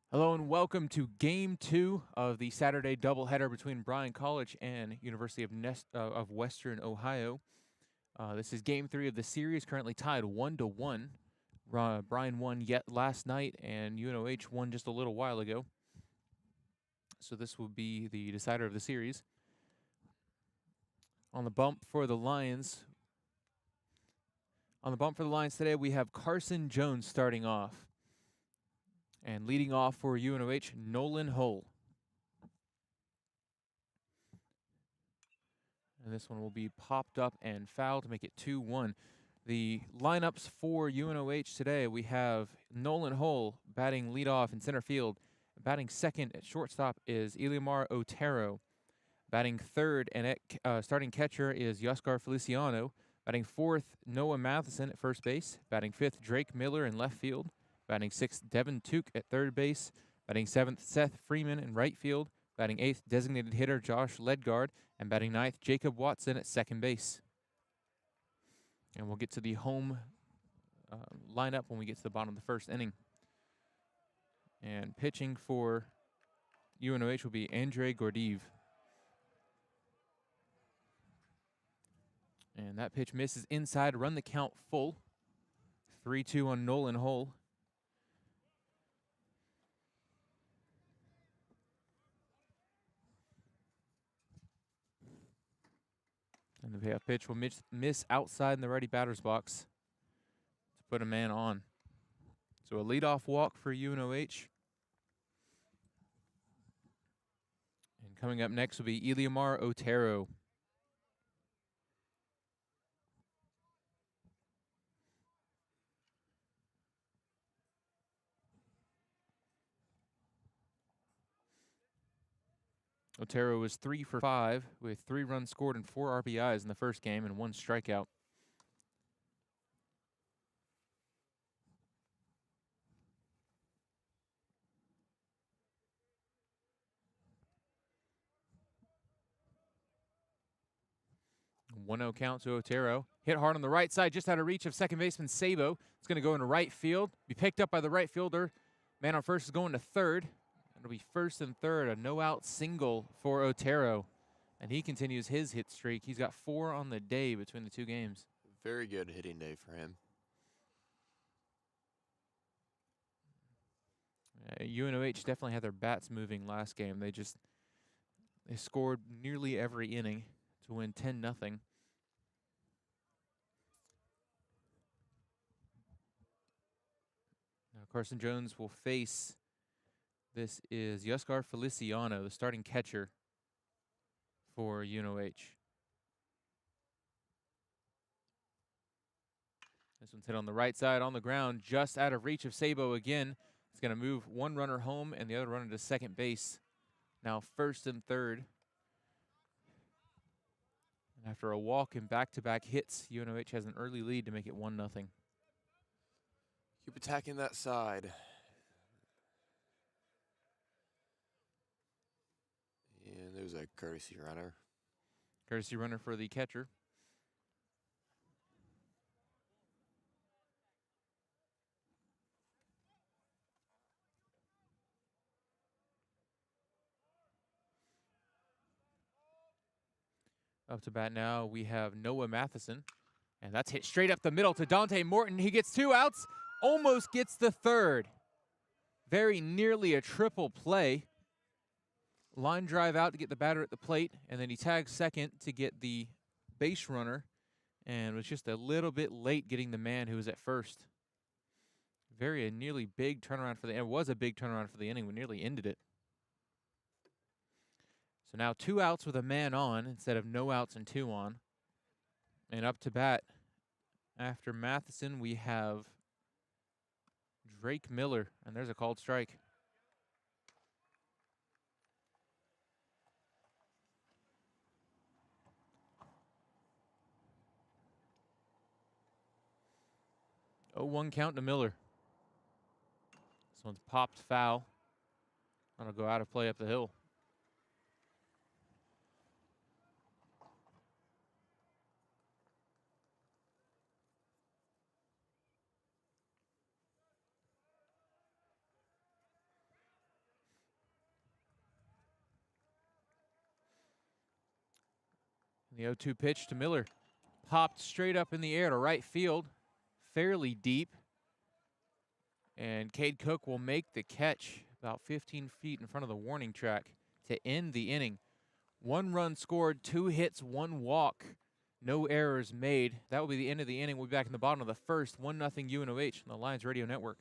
Hello and welcome to Game 2 of the Saturday doubleheader between Bryan College and University of Western Ohio. This is Game 3 of the series, currently tied 1-1. Bryan won yet last night, and UNOH won just a little while ago. So this will be the decider of the series. On the bump for the Lions today, we have Carson Jones starting off. And leading off for UNOH, Nolan Hull. And this one will be popped up and fouled to make it 2-1. The lineups for UNOH today, we have Nolan Hull batting leadoff in center field. Batting second at shortstop is Eliamar Otero. Batting third and starting catcher is Yoskar Feliciano. Batting fourth, Noah Matheson at first base. Batting fifth, Drake Miller in left field. Batting sixth, Devin Took at third base. Batting seventh, Seth Freeman in right field. Batting eighth, designated hitter Josh Ledgard. And batting ninth, Jacob Watson at second base. And we'll get to the home lineup when we get to the bottom of the first inning. And pitching for UNOH will be Andre Gordeev. And that pitch misses inside, run the count full. 3-2 on Nolan Hull. And the payoff pitch will miss outside in the righty batter's box to put a man on. So a leadoff walk for UNOH. And coming up next will be Eliamar Otero. Otero was 3 for 5 with 3 runs scored and 4 RBIs in the first game and 1 strikeout. One 0 count to Otero. Hit hard on the right side, just out of reach of second baseman Sabo. It's going to go into right field. Be picked up by the right fielder. Man on first is going to third. It'll be first and third, a no-out single for Otero. And he continues his hit streak. He's got 4 on the day between the 2 games. Very good hitting day for him. UNOH definitely had their bats moving last game. They scored nearly every inning to win 10-0. Now Carson Jones will face, this is Yoskar Feliciano, the starting catcher for UNOH. This one's hit on the right side on the ground, just out of reach of Sabo again. It's going to move one runner home and the other runner to second base. Now first and third. And after a walk and back-to-back hits, UNOH has an early lead to make it 1-0. Keep attacking that side. And there's a courtesy runner. Courtesy runner for the catcher. Up to bat now, we have Noah Matheson. And that's hit straight up the middle to Dante Morton. He gets 2 outs, almost gets the third. Very nearly a triple play. Line drive out to get the batter at the plate, and then he tags second to get the base runner, and was just a little bit late getting the man who was at first. Very nearly big turnaround for the, it was a big turnaround for the inning. We nearly ended it. So now 2 outs with a man on instead of no outs and 2 on. And up to bat after Matheson, we have Drake Miller, and there's a called strike. Oh, 1 count to Miller. This one's popped foul. That'll go out of play up the hill. The 0-2 pitch to Miller. Popped straight up in the air to right field, fairly deep. And Cade Cook will make the catch about 15 feet in front of the warning track to end the inning. 1 run scored, 2 hits, 1 walk, no errors made. That will be the end of the inning. We'll be back in the bottom of the first, 1-0 UNOH on the Lions Radio Network.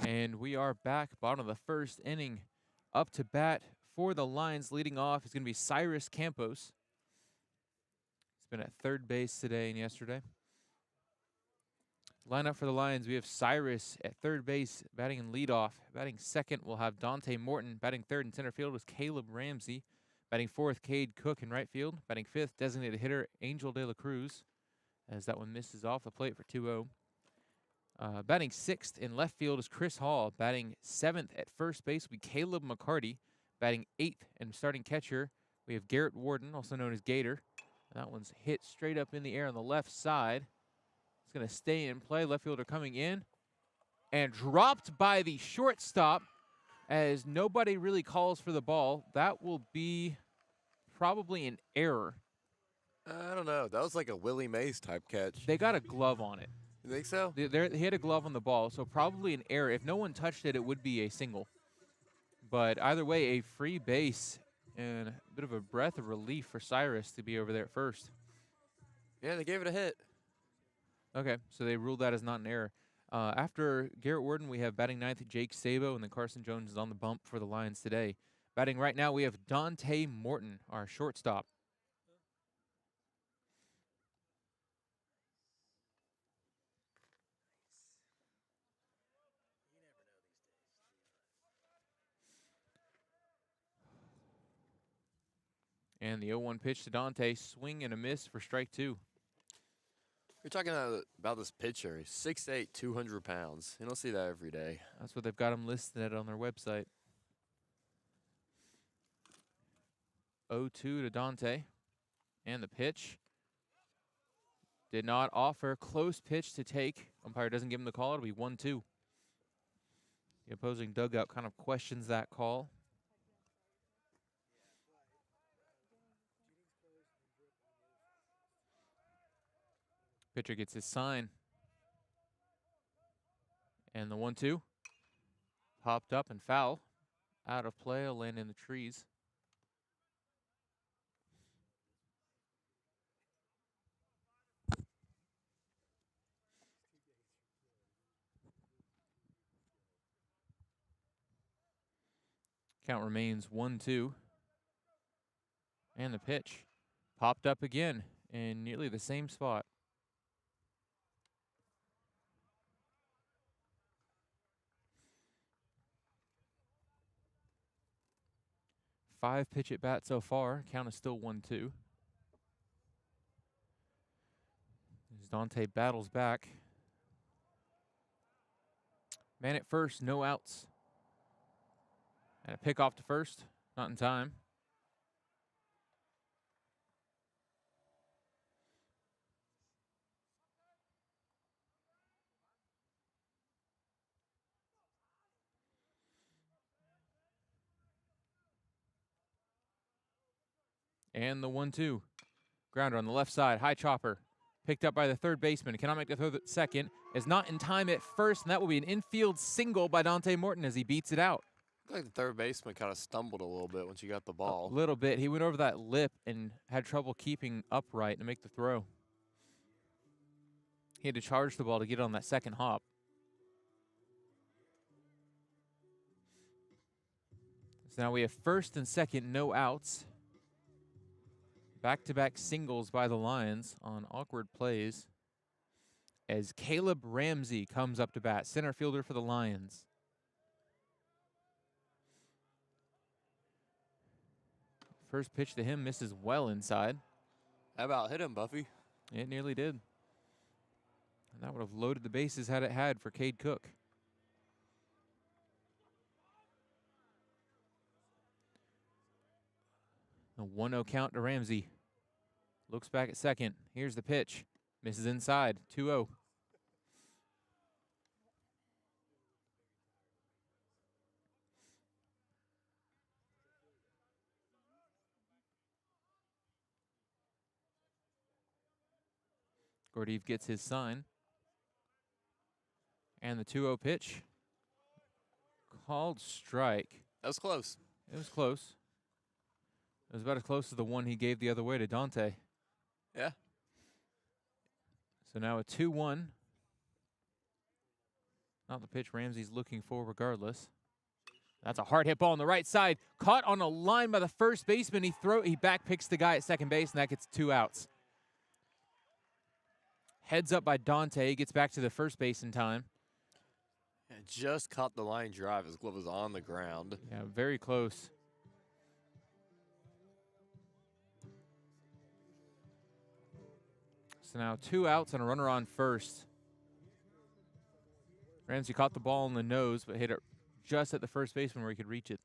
And we are back, bottom of the first inning. Up to bat for the Lions, leading off is going to be Cyrus Campos. He's been at third base today and yesterday. Lineup for the Lions, we have Cyrus at third base, batting in leadoff. Batting second, we'll have Dante Morton. Batting third in center field was Caleb Ramsey. Batting fourth, Cade Cook in right field. Batting fifth, designated hitter Angel De La Cruz, as that one misses off the plate for 2-0. Batting sixth in left field is Chris Hall. Batting seventh at first base will be Caleb McCarty. Batting eighth and starting catcher, we have Garrett Warden, also known as Gator. That one's hit straight up in the air on the left side. It's going to stay in play. Left fielder coming in and dropped by the shortstop as nobody really calls for the ball. That will be probably an error. I don't know. That was like a Willie Mays type catch. They got a glove on it. You think so? He had a glove on the ball, so probably an error. If no one touched it, it would be a single. But either way, a free base and a bit of a breath of relief for Cyrus to be over there at first. Yeah, they gave it a hit. Okay, so they ruled that as not an error. After Garrett Warden, we have batting ninth Jake Sabo, and then Carson Jones is on the bump for the Lions today. Batting right now, we have Dante Morton, our shortstop. And the 0-1 pitch to Dante, swing and a miss for strike 2. You're talking about this pitcher. He's 6'8", 200 pounds. You don't see that every day. That's what they've got him listed at on their website. 0-2 to Dante. And the pitch did not offer. Close pitch to take. Umpire doesn't give him the call. It'll be 1-2. The opposing dugout kind of questions that call. Pitcher gets his sign. And the 1-2. Popped up and foul. Out of play. Will land in the trees. Count remains 1-2. And the pitch popped up again in nearly the same spot. 5 pitch at bat so far. Count is still 1-2. As Dante battles back. Man at first, no outs. And a pick off to first, not in time. And the 1-2. Grounder on the left side, high chopper. Picked up by the third baseman. Cannot make the throw at second. Is not in time at first, and that will be an infield single by Dante Morton as he beats it out. Like the third baseman kind of stumbled a little bit once you got the ball. A little bit. He went over that lip and had trouble keeping upright to make the throw. He had to charge the ball to get on that second hop. So now we have first and second, no outs. Back-to-back singles by the Lions on awkward plays as Caleb Ramsey comes up to bat, center fielder for the Lions. First pitch to him misses well inside. How about hit him, Buffy? It nearly did. And that would have loaded the bases had it had for Cade Cook. A 1-0 count to Ramsey. Looks back at second. Here's the pitch. Misses inside. 2-0. Gordeev gets his sign. And the 2-0 pitch. Called strike. That was close. It was close. It was about as close as the one he gave the other way to Dante. Yeah. So now a 2-1. Not the pitch Ramsey's looking for regardless. That's a hard hit ball on the right side. Caught on a line by the first baseman. He back picks the guy at second base, and that gets 2 outs. Heads up by Dante. He gets back to the first base in time. Yeah, just caught the line drive. His glove was on the ground. Yeah, very close. So now 2 outs and a runner on first. Ramsey caught the ball in the nose, but hit it just at the first baseman where he could reach it.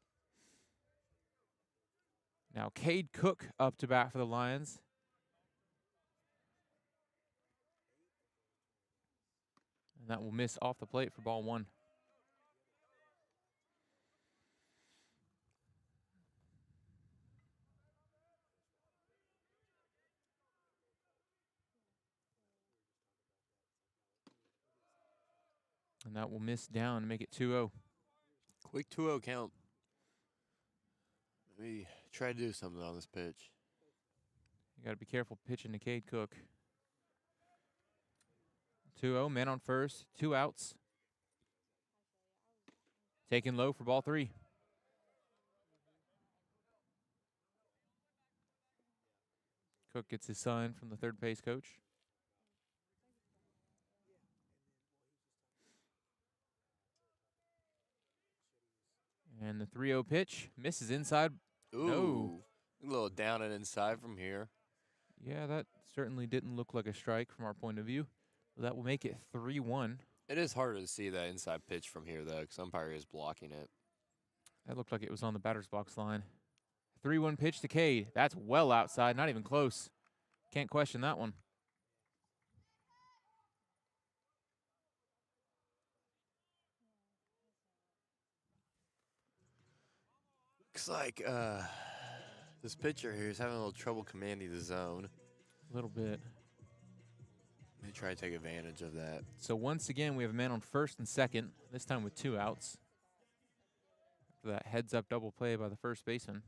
Now Cade Cook up to bat for the Lions. And that will miss off the plate for ball 1. And that will miss down and make it 2-0. Quick 2-0 count. Let me try to do something on this pitch. You got to be careful pitching to Cade Cook. 2-0, man on first, 2 outs. Taken low for ball 3. Cook gets his sign from the third base coach. And the 3-0 pitch misses inside. Ooh, No. A little down and inside from here. Yeah, that certainly didn't look like a strike from our point of view. That will make it 3-1. It is harder to see that inside pitch from here, though, because umpire is blocking it. That looked like it was on the batter's box line. 3-1 pitch to Cade. That's well outside, not even close. Can't question that one. Looks like this pitcher here is having a little trouble commanding the zone. A little bit. They try to take advantage of that. So once again, we have a man on first and second, this time with 2 outs. After that heads-up double play by the first baseman.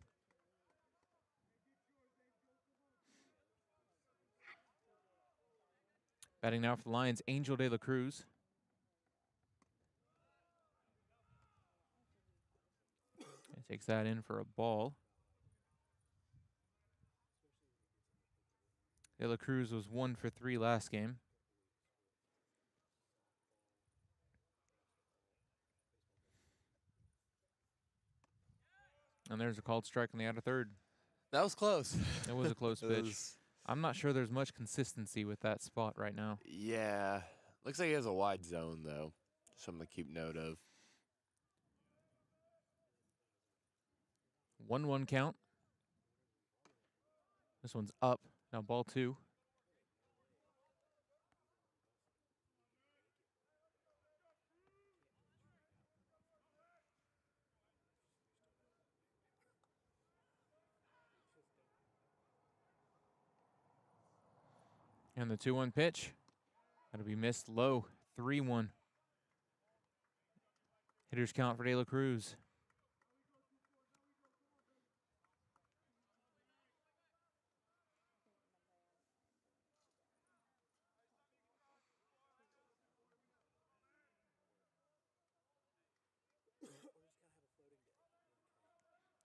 Batting now for the Lions, Angel De La Cruz. Takes that in for a ball. De La Cruz was 1 for 3 last game. And there's a called strike on the outer third. That was close. It was a close pitch. I'm not sure there's much consistency with that spot right now. Yeah. Looks like he has a wide zone, though. Something to keep note of. 1-1 count. This one's up. Now ball 2. And the 2-1 pitch. That'll be missed low. 3-1. Hitters count for De La Cruz.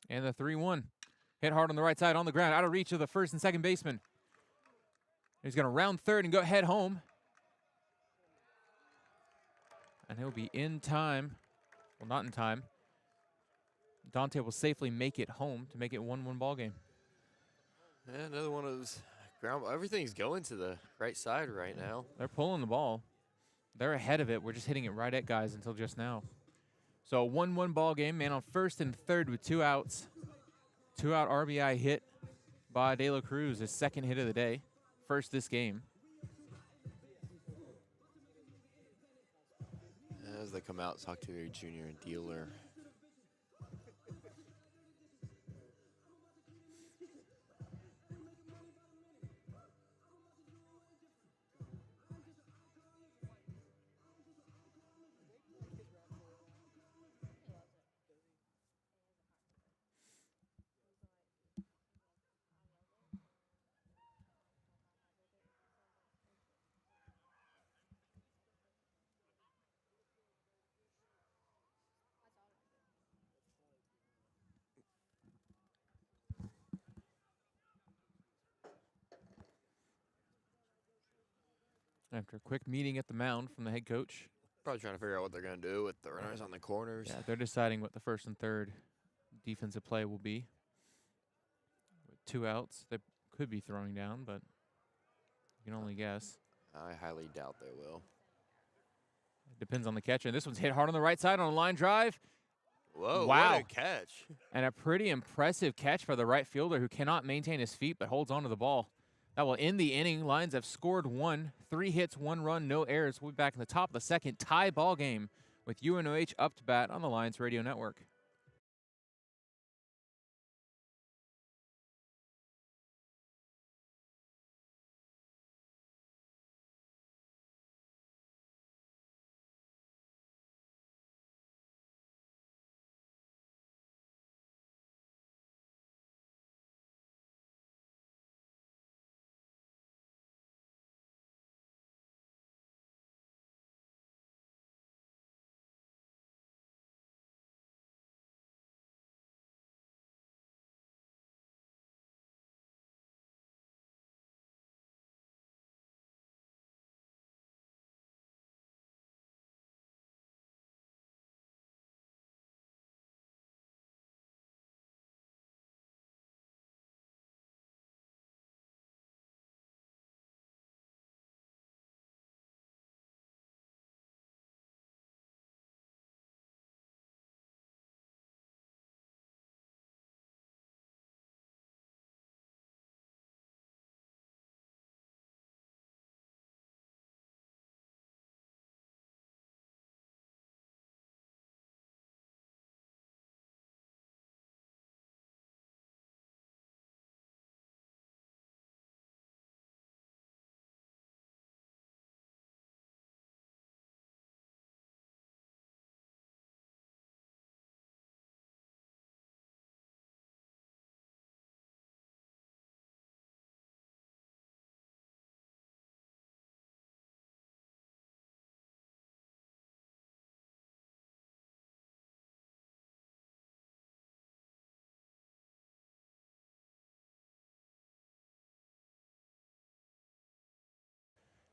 And the 3-1. Hit hard on the right side on the ground. Out of reach of the first and second baseman. He's going to round third and go head home. And he'll be in time. Well, not in time. Dante will safely make it home to make it 1-1 ball game. Yeah, another one of those ground. Everything's going to the right side right now. They're pulling the ball. They're ahead of it. We're just hitting it right at guys until just now. So a 1-1 ball game. Man on first and third with 2 outs. 2-out RBI hit by De La Cruz. His second hit of the day. First this game. As they come out, talk to their junior dealer. After a quick meeting at the mound from the head coach. Probably trying to figure out what they're going to do with the runners on the corners. Yeah, they're deciding what the first and third defensive play will be. With 2 outs, they could be throwing down, but you can only guess. I highly doubt they will. It depends on the catcher. And this one's hit hard on the right side on a line drive. Whoa, wow. What a catch. And a pretty impressive catch by the right fielder who cannot maintain his feet but holds on to the ball. That will end the inning. Lions have scored 1, 3 hits, 1 run, no errors. We'll be back in the top of the second. Tie ball game with UNOH up to bat on the Lions Radio Network.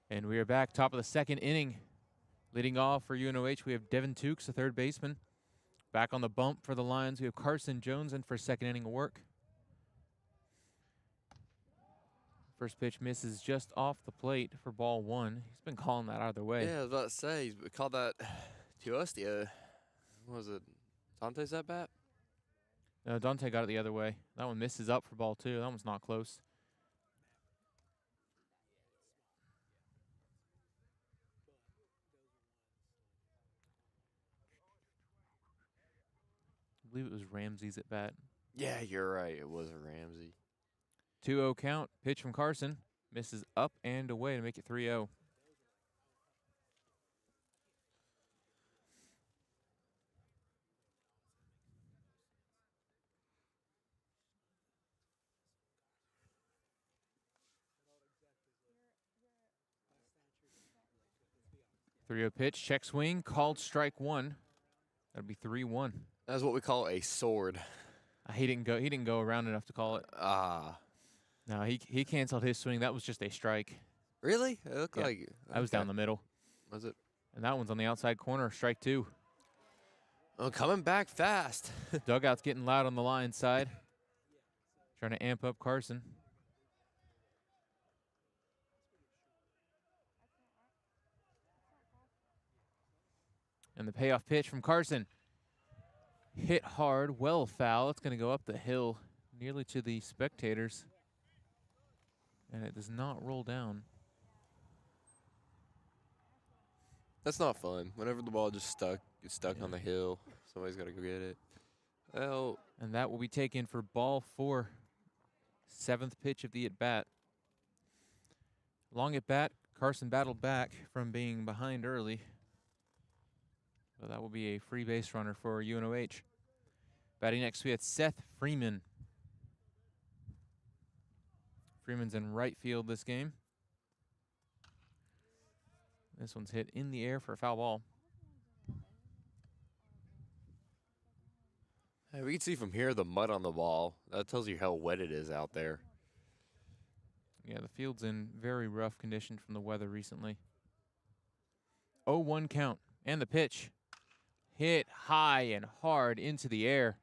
And we are back, top of the second inning. Leading off for UNOH, we have Devin Tukes, the third baseman. Back on the bump for the Lions, we have Carson Jones in for second inning of work. First pitch misses just off the plate for ball one. He's been calling that either way. Yeah, I was about to say, he's called that to us. What was it? Dante's at bat? No, Dante got it the other way. That one misses up for ball two. That one's not close. I believe it was Ramsey's at bat. Yeah, you're right. It was a Ramsey. 2-0 count. Pitch from Carson. Misses up and away to make it 3-0. Pitch, check swing, called strike one. That'll be 3-1. That's what we call a sword. He didn't go around enough to call it. No, he canceled his swing. That was just a strike. Really? It looked like it. I was down the middle. Was it? And that one's on the outside corner, strike two. Oh, coming back fast. Dugout's getting loud on the Lions side. Trying to amp up Carson. And the payoff pitch from Carson. Hit hard, well foul. It's going to go up the hill nearly to the spectators. And it does not roll down. That's not fun. Whenever the ball just gets stuck on the hill, somebody's got to go get it. Well, and that will be taken for ball four. 7th pitch of the at-bat. Long at-bat, Carson battled back from being behind early. So that will be a free base runner for UNOH. Batting next, we have Seth Freeman. Freeman's in right field this game. This one's hit in the air for a foul ball. Hey, we can see from here the mud on the ball. That tells you how wet it is out there. Yeah, the field's in very rough condition from the weather recently. 0-1 count. And the pitch. Hit high and hard into the air.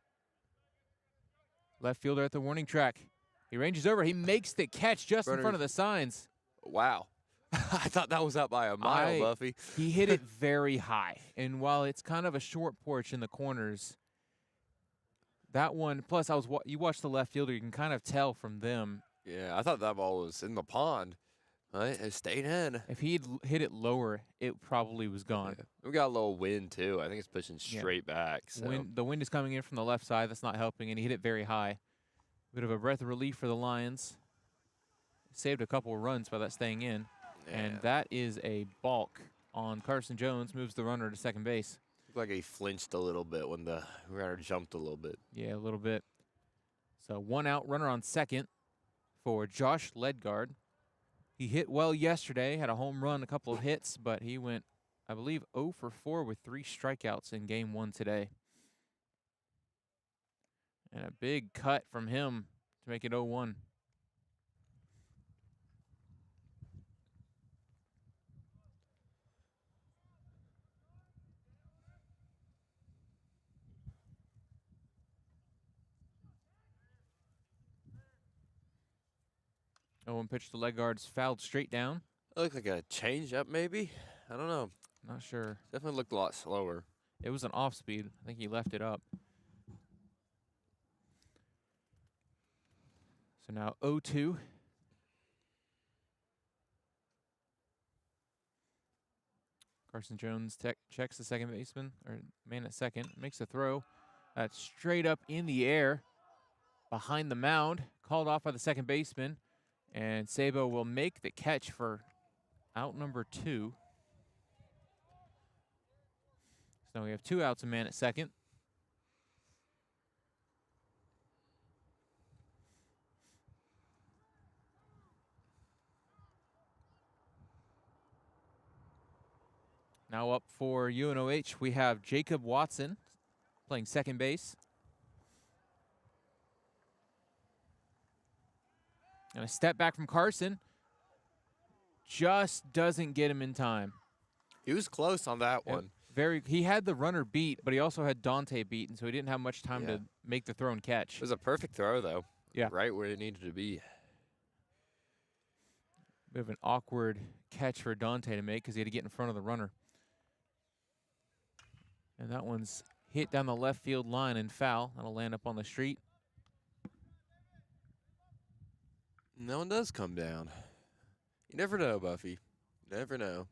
Left fielder at the warning track. He ranges over. He makes the catch just in front of the signs. Wow. I thought that was out by a mile, Buffy. He hit it very high. And while it's kind of a short porch in the corners, that one, plus you watch the left fielder, you can kind of tell from them. Yeah, I thought that ball was in the pond. Right? It stayed in. If he'd hit it lower, it probably was gone. Yeah. We got a little wind, too. I think it's pushing straight back. So. The wind is coming in from the left side. That's not helping, and he hit it very high. Bit of a breath of relief for the Lions. Saved a couple of runs by that staying in. Yeah. And that is a balk on Carson Jones. Moves the runner to second base. Looked like he flinched a little bit when the runner jumped a little bit. Yeah, a little bit. So 1 out, runner on second for Josh Ledgard. He hit well yesterday, had a home run, a couple of hits, but he went, I believe, 0 for 4 with 3 strikeouts in game 1 today. And a big cut from him to make it 0-1. Owen pitched to Ledgard's fouled straight down. It looked like a change-up, maybe? I don't know. Not sure. Definitely looked a lot slower. It was an off-speed. I think he left it up. So now 0-2. Carson Jones checks the second baseman, or man at second, makes a throw. That's straight up in the air behind the mound. Called off by the second baseman. And Sabo will make the catch for out number 2. So now we have 2 outs, a man at second. Now up for UNOH, we have Jacob Watson playing second base. And a step back from Carson. just doesn't get him in time. He was close on that one. He had the runner beat, but he also had Dante beat, and so he didn't have much time to make the throw and catch. It was a perfect throw, though. Yeah. Right where it needed to be. Bit of an awkward catch for Dante to make because he had to get in front of the runner. And that one's hit down the left field line and foul. That'll land up on the street. And that one does come down. You never know, Buffy. Never know.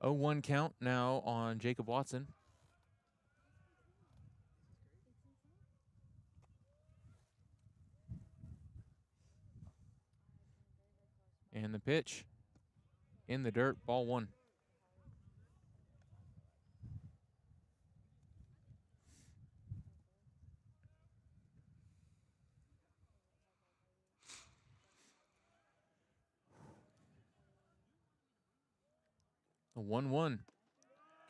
0-1 count now on Jacob Watson. And the pitch in the dirt, ball 1. A 1-1.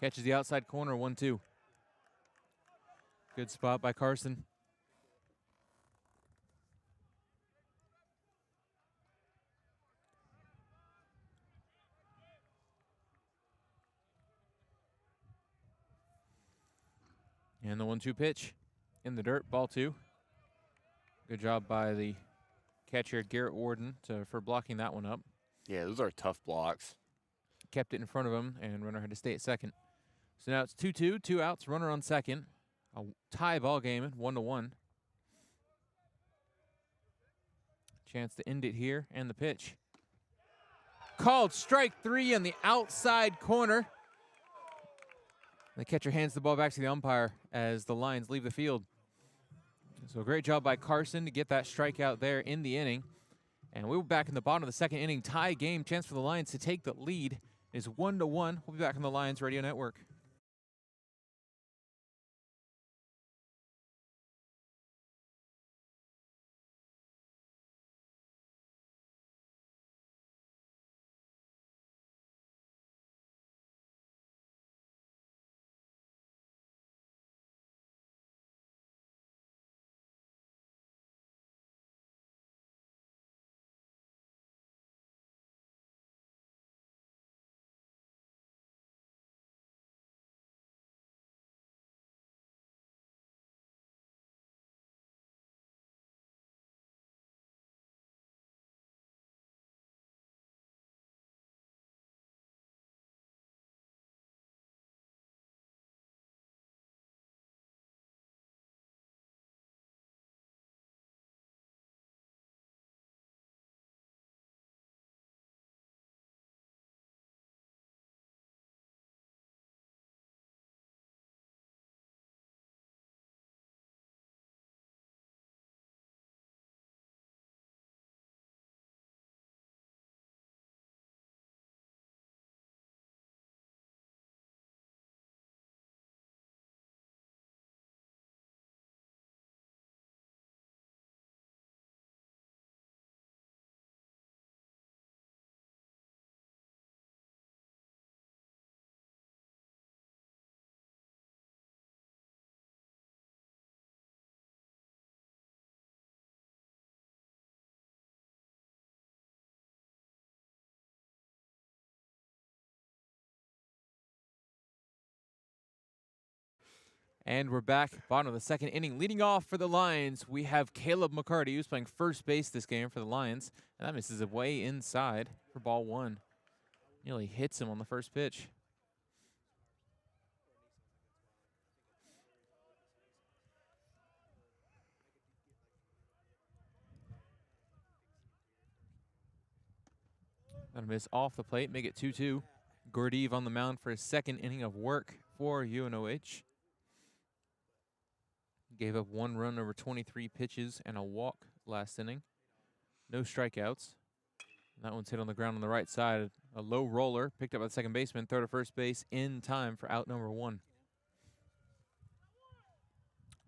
Catches the outside corner, 1-2. Good spot by Carson. And the 1-2 pitch in the dirt, ball 2. Good job by the catcher, Garrett Warden, for blocking that one up. Yeah, those are tough blocks. Kept it in front of him, and runner had to stay at second. So now it's 2-2, 2 outs, runner on second. A tie ball game, 1-1. Chance to end it here, and the pitch. Called strike 3 in the outside corner. The catcher hands the ball back to the umpire as the Lions leave the field. So great job by Carson to get that strikeout there in the inning. And we'll be back in the bottom of the second inning. Tie game, chance for the Lions to take the lead is 1-1. We'll be back on the Lions Radio Network. And we're back, bottom of the second inning. Leading off for the Lions, we have Caleb McCarty, who's playing first base this game for the Lions. And that misses it way inside for ball 1. Nearly hits him on the first pitch. Gonna miss off the plate, make it 2-2. Gurdiev on the mound for his second inning of work for UNOH. Gave up 1 run over 23 pitches and a walk last inning. No strikeouts. That one's hit on the ground on the right side. A low roller, picked up by the second baseman, throw to first base in time for out number 1.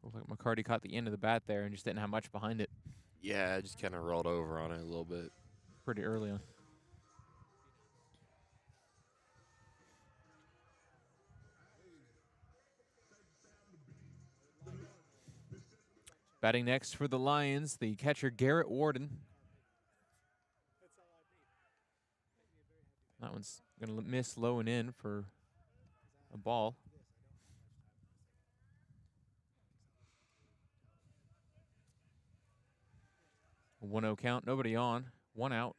Looks like McCarty caught the end of the bat there and just didn't have much behind it. Yeah, just kind of rolled over on it a little bit. Pretty early on. Batting next for the Lions, the catcher Garrett Warden. That one's going to miss low and in for a ball. 1-0 count, nobody on, 1 out.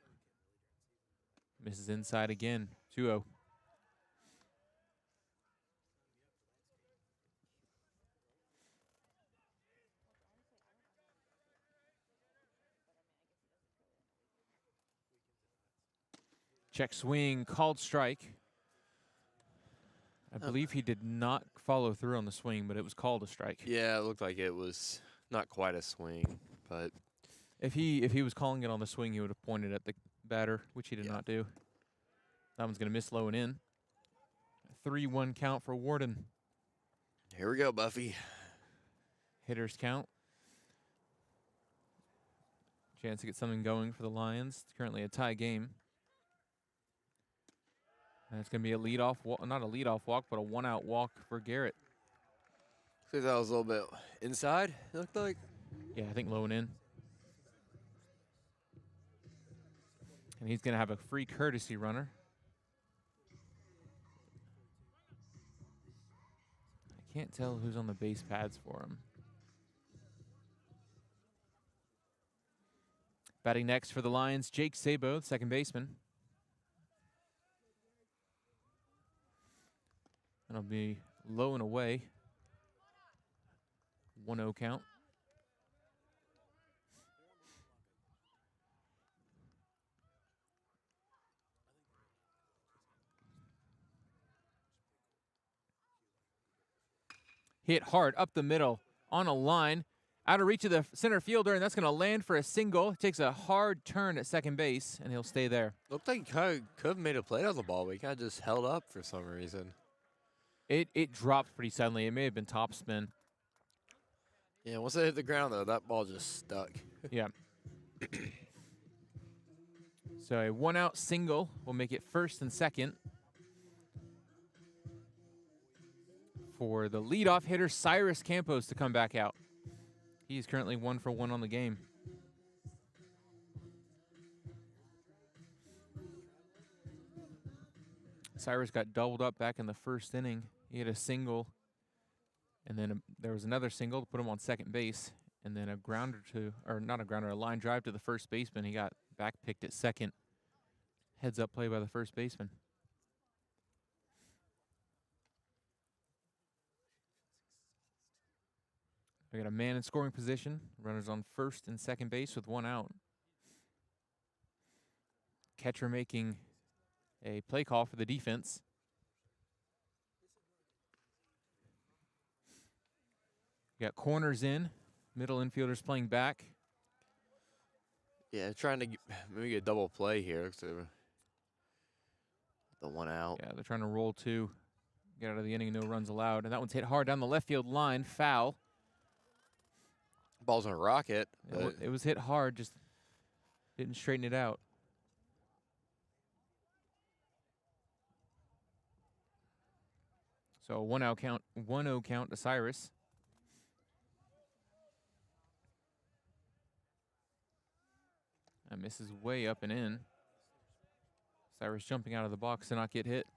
Misses inside again, 2-0. Check swing, called strike. I believe he did not follow through on the swing, but it was called a strike. Yeah, it looked like it was not quite a swing, but if he was calling it on the swing, he would have pointed at the batter, which he did not do. That one's going to miss low and in. 3-1 count for Warden. Here we go, Buffy. Hitters count. Chance to get something going for the Lions. It's currently a tie game. And it's going to be a leadoff, not a leadoff walk, but a 1-out walk for Garrett. Looks like that was a little bit inside, it looked like. Yeah, I think low and in. And he's going to have a free courtesy runner. I can't tell who's on the base pads for him. Batting next for the Lions, Jake Sabo, second baseman. That'll be low and away. 1-0 count. Hit hard up the middle on a line. Out of reach of the center fielder, and that's going to land for a single. Takes a hard turn at second base, and he'll stay there. Looked like he could have made a play on the ball, but he kind of just held up for some reason. It dropped pretty suddenly. It may have been topspin. Yeah, once it hit the ground, though, that ball just stuck. Yeah. So a 1-out single will make it first and second for the leadoff hitter, Cyrus Campos, to come back out. He is currently 1 for 1 on the game. Cyrus got doubled up back in the first inning. He had a single, and then there was another single to put him on second base, and then a grounder to, or not a grounder, a line drive to the first baseman. He got back picked at second. Heads up play by the first baseman. We got a man in scoring position. Runners on first and second base with 1 out. Catcher making a play call for the defense. We got corners in. Middle infielders playing back. Yeah, trying to maybe get a double play here. The 1 out. Yeah, they're trying to roll 2. Get out of the inning, no runs allowed. And that one's hit hard down the left field line. Foul. Ball's on a rocket. It was hit hard, just didn't straighten it out. So 1-out count, 1-0 count to Cyrus. That misses way up and in. Cyrus jumping out of the box to not get hit.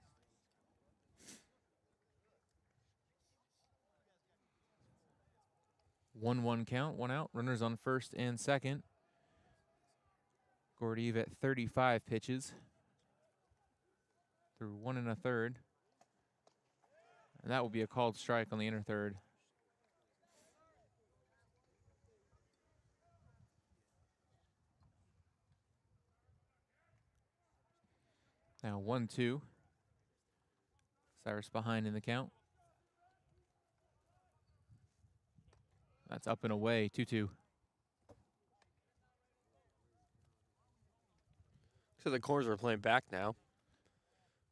One count, 1 out. Runners on first and second. Gordeev at 35 pitches through 1 1/3. And that will be a called strike on the inner third. Now 1-2. Cyrus behind in the count. That's up and away, 2-2. So the corners are playing back now.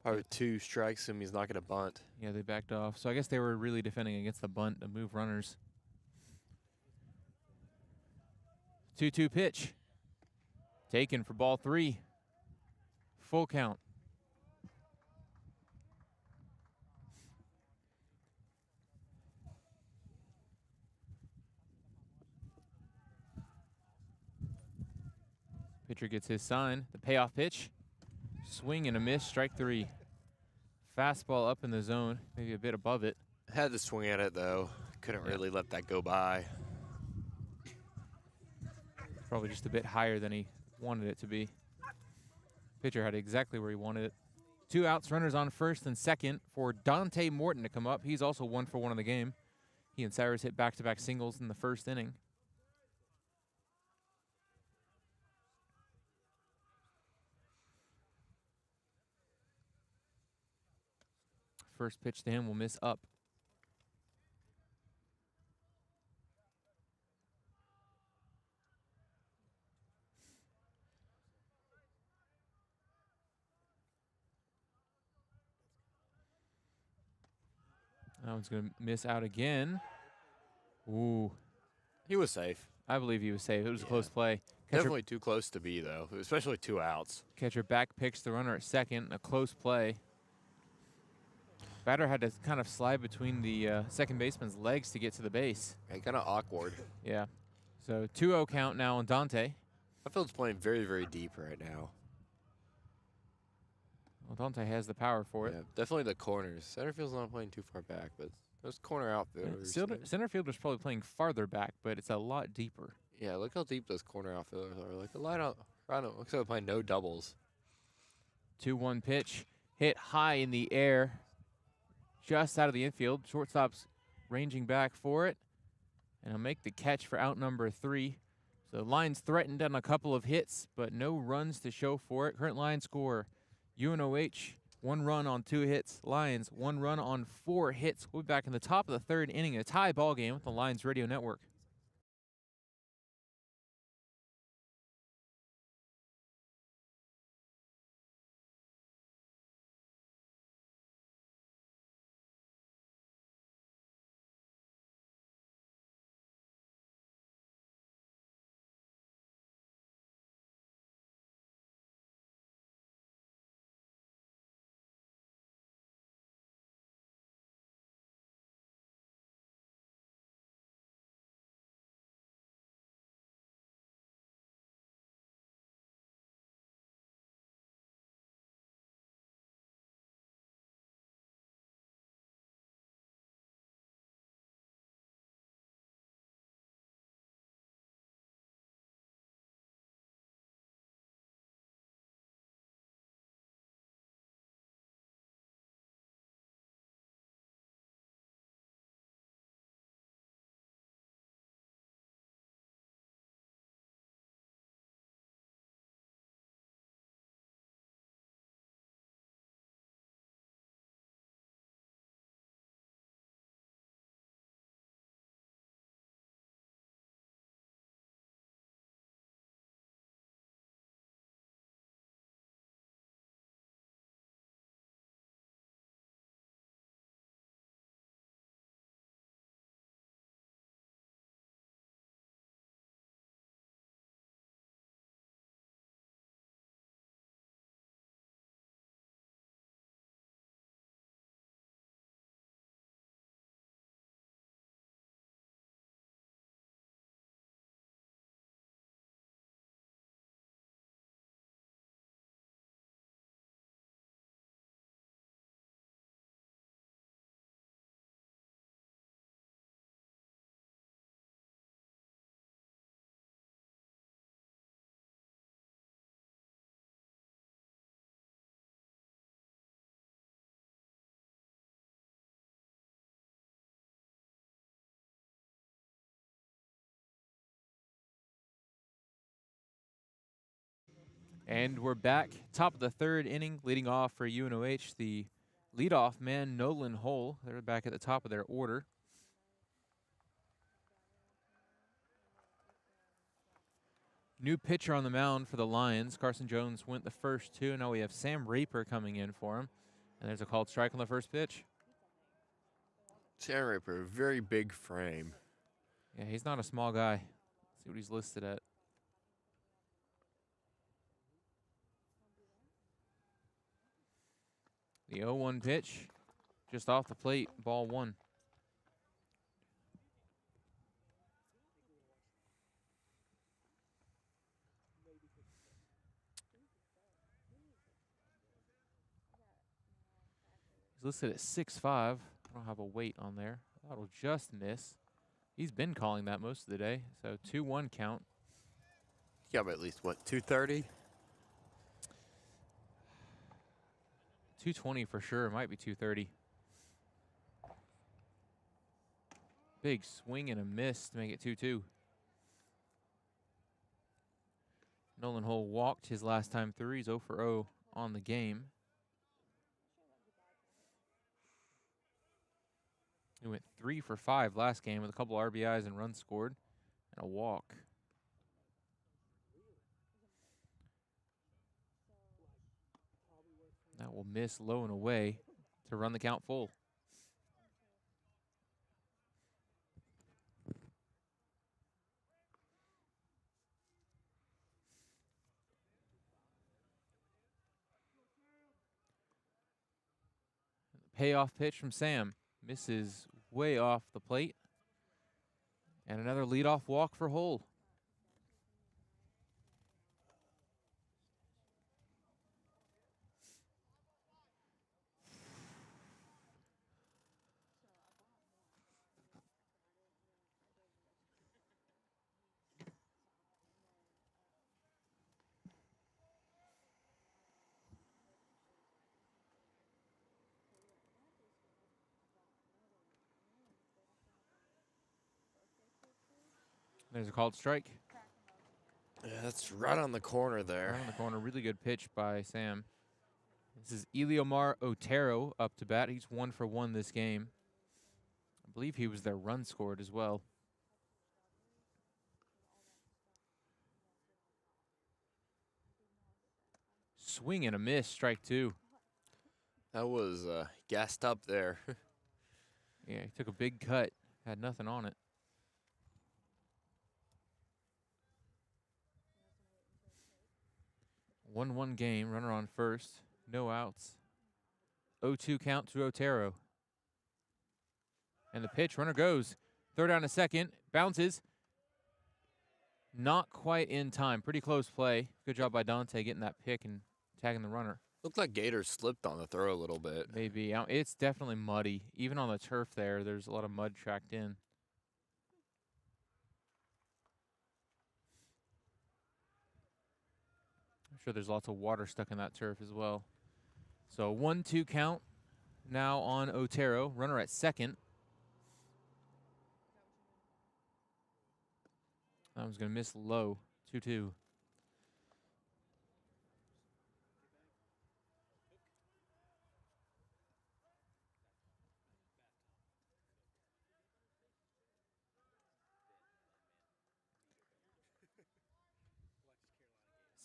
Probably 2 strikes him. He's not going to bunt. Yeah, they backed off. So I guess they were really defending against the bunt to move runners. 2-2 pitch. Taken for ball 3. Full count. Pitcher gets his sign. The payoff pitch. Swing and a miss, strike 3. Fastball up in the zone, maybe a bit above it. Had to swing at it, though. Couldn't really let that go by. Probably just a bit higher than he wanted it to be. Pitcher had it exactly where he wanted it. 2 outs, runners on first and second for Dante Morton to come up. He's also 1 for 1 in the game. He and Cyrus hit back-to-back singles in the first inning. First pitch to him will miss up. That one's going to miss out again. Ooh. He was safe. I believe he was safe. It was a close play. Definitely too close to be, though, especially 2 outs. Catcher back picks the runner at second. A close play. Batter had to kind of slide between the second baseman's legs to get to the base. Yeah, kind of awkward. Yeah. So 2-0 count now on Dante. That field's playing very, very deep right now. Well, Dante has the power for it. Yeah, definitely the corners. Center field's not playing too far back, but those corner outfielders. Center fielder's probably playing farther back, but it's a lot deeper. Yeah, look how deep those corner outfielders are. Like a line out. Looks like they're playing no doubles. 2-1 pitch. Hit high in the air. Just out of the infield. Shortstop's ranging back for it. And he'll make the catch for out number 3. So the Lions threatened on a couple of hits, but no runs to show for it. Current line score, UNOH, 1 run on 2 hits. Lions, 1 run on 4 hits. We'll be back in the top of the 3rd inning, a tie ball game with the Lions Radio Network. And we're back, top of the 3rd inning, leading off for UNOH, the leadoff man, Nolan Hull. They're back at the top of their order. New pitcher on the mound for the Lions. Carson Jones went the first 2. Now we have Sam Raper coming in for him. And there's a called strike on the first pitch. Sam Raper, very big frame. Yeah, he's not a small guy. Let's see what he's listed at. The 0-1 pitch, just off the plate, ball 1. He's listed at 6'5". I don't have a weight on there. That'll just miss. He's been calling that most of the day. So 2-1 count. You got at least, what, 230? 220 for sure. It might be 230. Big swing and a miss to make it 2-2. Nolan Hull walked his last time through. He's 0 for 0 on the game. He went 3 for 5 last game with a couple RBIs and runs scored and a walk. That will miss low and away to run the count full. Payoff pitch from Sam. Misses way off the plate. And another leadoff walk for Hull. There's a called strike. Yeah, that's right on the corner there. Right on the corner. Really good pitch by Sam. This is Eliomar Otero up to bat. He's 1 for 1 this game. I believe he was their run scored as well. Swing and a miss, strike 2. That was gassed up there. Yeah, he took a big cut. Had nothing on it. One game, runner on first, no outs. 0-2 count to Otero. And the pitch, runner goes. Throw down to second, bounces. Not quite in time. Pretty close play. Good job by Dante getting that pick and tagging the runner. Looked like Gator slipped on the throw a little bit. Maybe. It's definitely muddy. Even on the turf there's a lot of mud tracked in. I'm sure there's lots of water stuck in that turf as well. So 1-2 count now on Otero. Runner at second. That one's going to miss low. 2-2.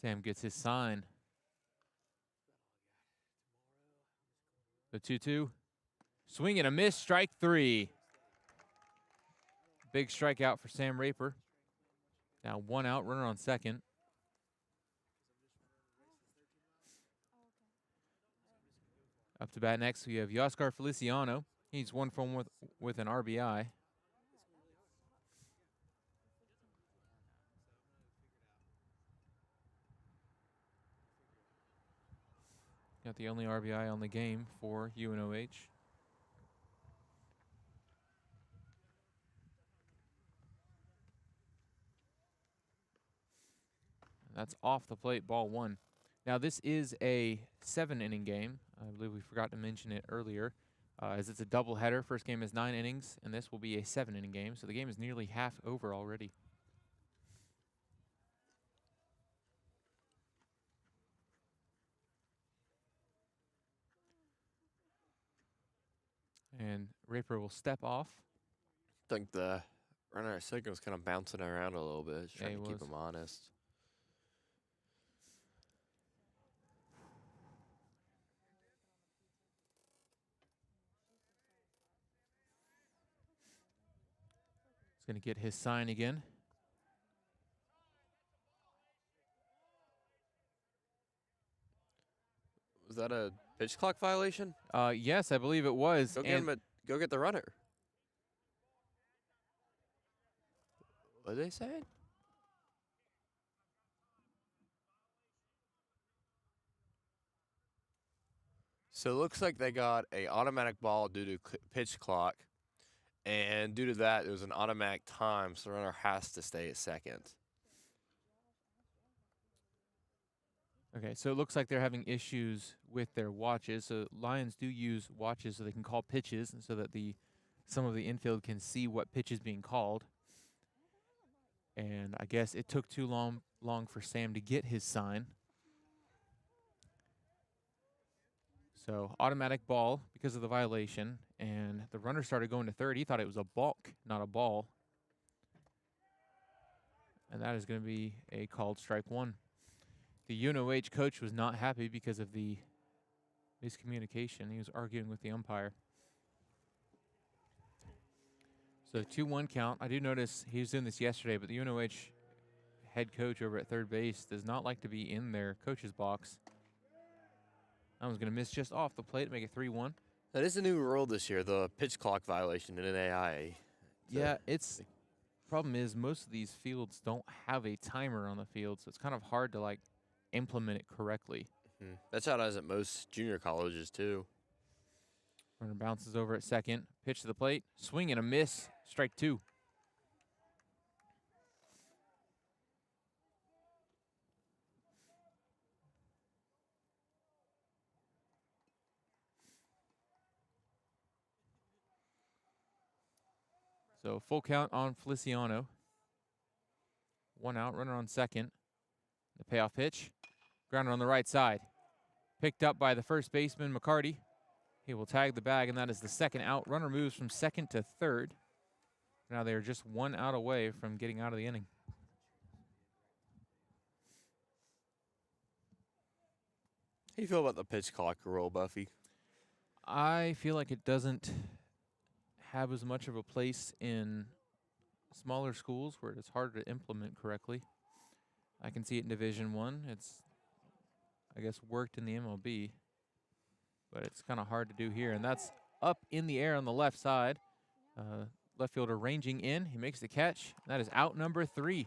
Sam gets his sign. The 2-2. Swing and a miss, strike 3. Big strikeout for Sam Raper. Now 1 out, runner on second. Up to bat next, we have Yoskar Feliciano. He's 1 for 1 with an RBI. Got the only RBI on the game for UNOH. That's off the plate, ball 1. Now this is a 7-inning game. I believe we forgot to mention it earlier, as it's a doubleheader. First game is 9 innings, and this will be a 7-inning game. So the game is nearly half over already. And Raper will step off. I think the runner at second was kind of bouncing around a little bit, just Yeah, trying he to keep was. him honest. He's going to get his sign again. Was that a pitch clock violation? Yes, I believe it was. Go get the runner. What did they say? So it looks like they got a automatic ball due to pitch clock, and due to that, there was an automatic time, so the runner has to stay at second. Okay, so it looks like they're having issues with their watches. So Lions do use watches so they can call pitches, and so that some of the infield can see what pitch is being called. And I guess it took too long for Sam to get his sign. So automatic ball because of the violation, and the runner started going to third. He thought it was a balk, not a ball. And that is going to be a called strike one. The UNOH coach was not happy because of the miscommunication. He was arguing with the umpire. So 2-1 count. I do notice he was doing this yesterday, but the UNOH head coach over at third base does not like to be in their coach's box. That one's going to miss just off the plate to make it 3-1. That is a new rule this year, the pitch clock violation in an AI. Yeah, it's problem is most of these fields don't have a timer on the field, so it's kind of hard to like implement it correctly. That's how it is at most junior colleges too. Runner bounces over at second, pitch to the plate, swing and a miss, strike two. So full count on Feliciano. One out, runner on second. The payoff pitch. Grounder on the right side. Picked up by the first baseman, McCarty. He will tag the bag, and that is the second out. Runner moves from second to third. Now they are just one out away from getting out of the inning. How do you feel about the pitch clock rule, Buffy? I feel like it doesn't have as much of a place in smaller schools where it is harder to implement correctly. I can see it in Division One. It's, I guess, worked in the MLB, but it's kind of hard to do here. And that's up in the air on the left side. Left fielder ranging in. He makes the catch. That is out number 3,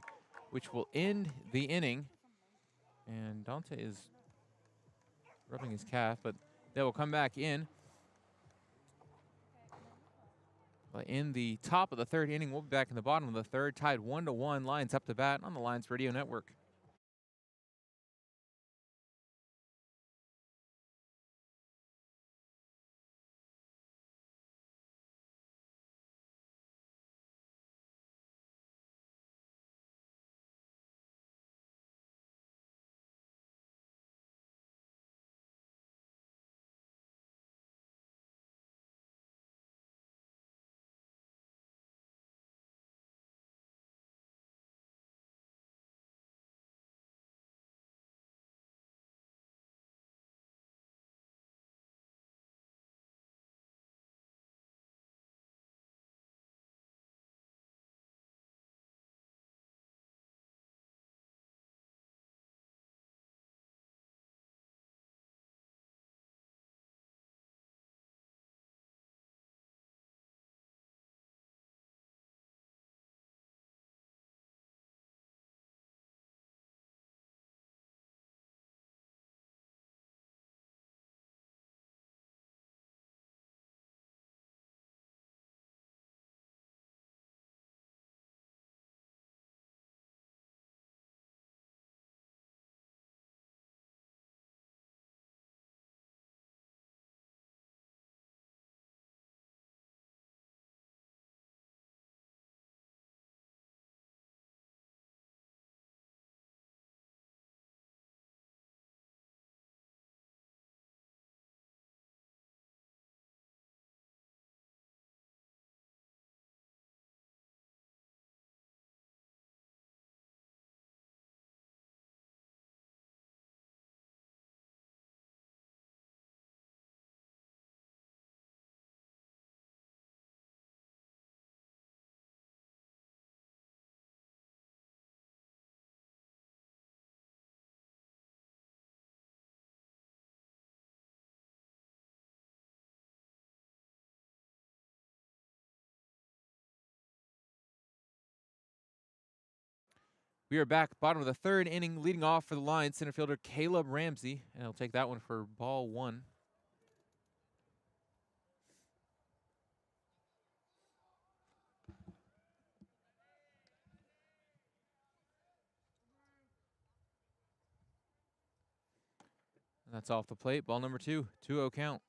which will end the inning. And Dante is rubbing his calf, but they will come back in. In the top of the third inning, we'll be back in the bottom of the third, tied 1-1. Lions up to bat on the Lions Radio Network. We are back, bottom of the third inning, leading off for the Lions, center fielder Caleb Ramsey, and he'll take that one for ball 1. And that's off the plate. Ball number 2, 2-0 count.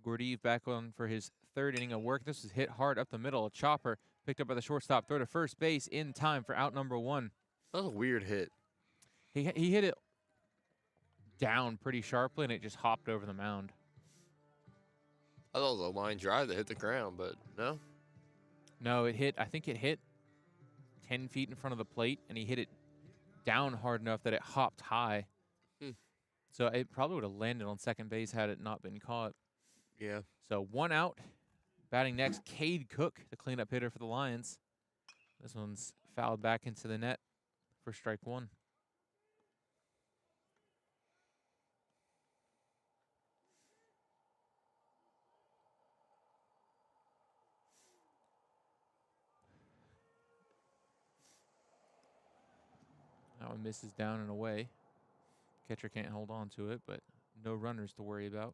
Gordeev back on for his 3rd inning of work. This was hit hard up the middle. A chopper picked up by the shortstop. Throw to first base in time for out number 1. That was a weird hit. He hit it down pretty sharply, and it just hopped over the mound. I thought it was a line drive that hit the ground, but no. No, I think it hit 10 feet in front of the plate, and he hit it down hard enough that it hopped high. So it probably would have landed on second base had it not been caught. Yeah. So 1 out. Batting next, Cade Cook, the cleanup hitter for the Lions. This one's fouled back into the net for strike 1. That one misses down and away. Catcher can't hold on to it, but no runners to worry about.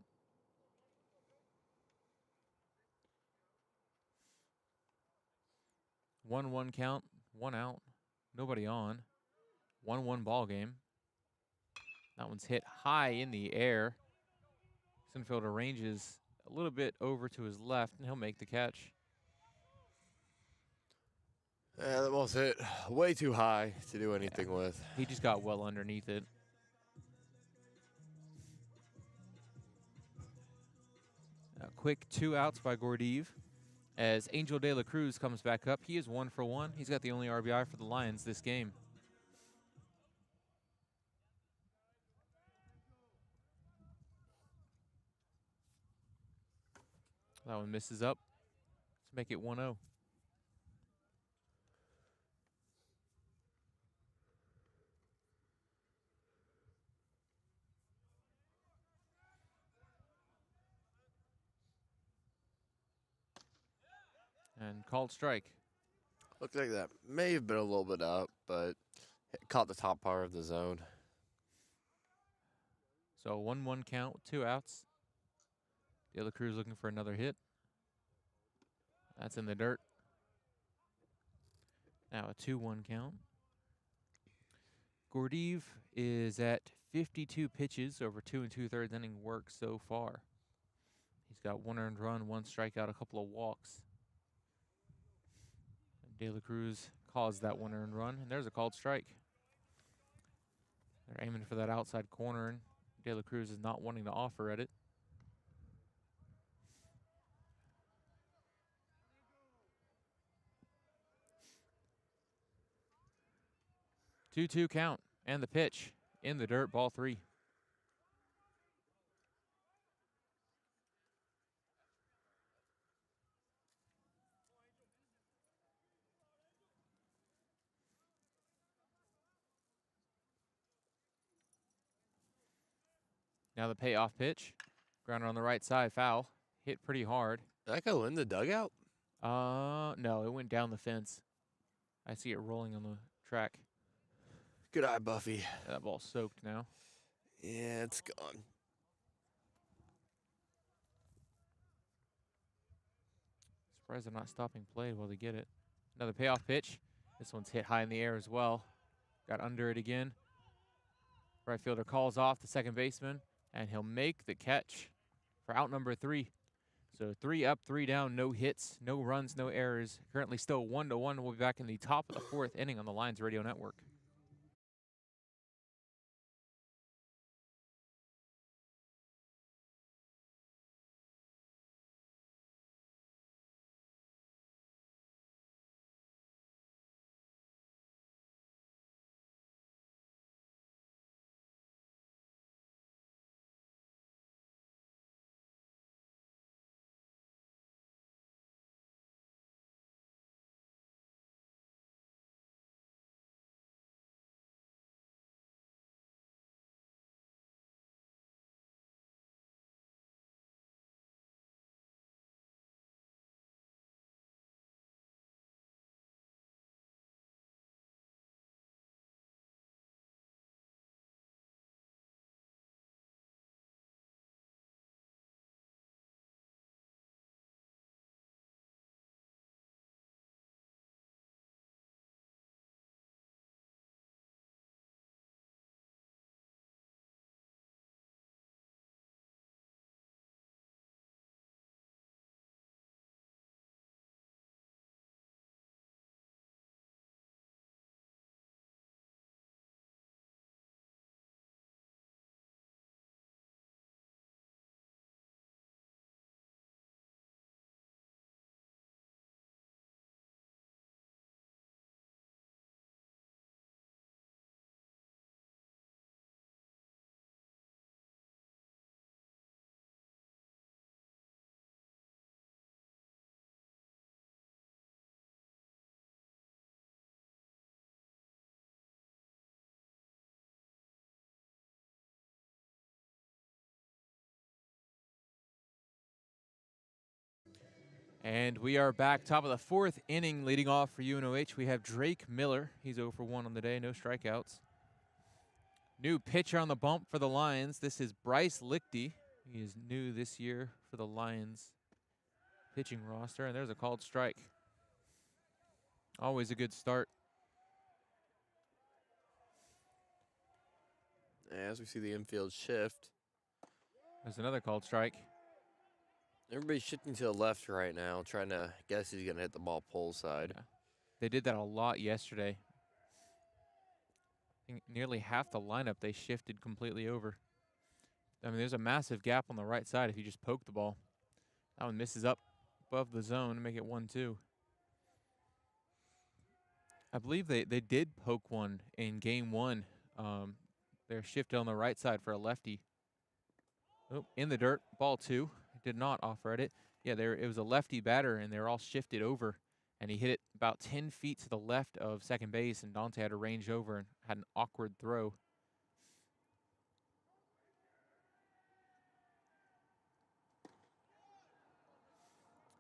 1-1 count, 1 out, nobody on. 1-1 ball game. That one's hit high in the air. Center fielder ranges a little bit over to his left, and he'll make the catch. Yeah, that ball's hit way too high to do anything with. He just got well underneath it. A quick 2 outs by Gordeev as Angel De La Cruz comes back up. He is 1 for 1. He's got the only RBI for the Lions this game. That one misses up to make it 1-0. And called strike. Looks like that may have been a little bit up, but it caught the top part of the zone. So 1-1 count with 2 outs. De La Cruz looking for another hit. That's in the dirt. Now a 2-1 count. Gordeev is at 52 pitches over 2 2/3 inning work so far. He's got 1 earned run, 1 strikeout, a couple of walks. De La Cruz caused that 1 earned run, and there's a called strike. They're aiming for that outside corner, and De La Cruz is not wanting to offer at it. Two count, and the pitch in the dirt, ball 3. Now the payoff pitch. Grounder on the right side, foul. Hit pretty hard. Did that go in the dugout? No, it went down the fence. I see it rolling on the track. Good eye, Buffy. Yeah, that ball's soaked now. Yeah, it's gone. Surprised they're not stopping play while they get it. Another payoff pitch. This one's hit high in the air as well. Got under it again. Right fielder calls off the second baseman, and he'll make the catch for out number 3. So 3 up, 3 down, no hits, no runs, no errors. Currently still 1-1. We'll be back in the top of the 4th inning on the Lions Radio Network. And we are back, top of the fourth inning, leading off for UNOH. We have Drake Miller. He's 0 for 1 on the day, no strikeouts. New pitcher on the bump for the Lions. This is Bryce Lichty. He is new this year for the Lions pitching roster, and there's a called strike. Always a good start. As we see the infield shift. There's another called strike. Everybody's shifting to the left right now, trying to guess he's going to hit the ball pole side. Yeah. They did that a lot yesterday. I think nearly half the lineup they shifted completely over. I mean, there's a massive gap on the right side if you just poke the ball. That one misses up above the zone to make it 1-2. I believe they did poke one in game one. They're shifted on the right side for a lefty. Oh, in the dirt, ball 2. Did not offer at it. Yeah, it was a lefty batter, and they're all shifted over. And he hit it about 10 feet to the left of second base, and Dante had to range over and had an awkward throw.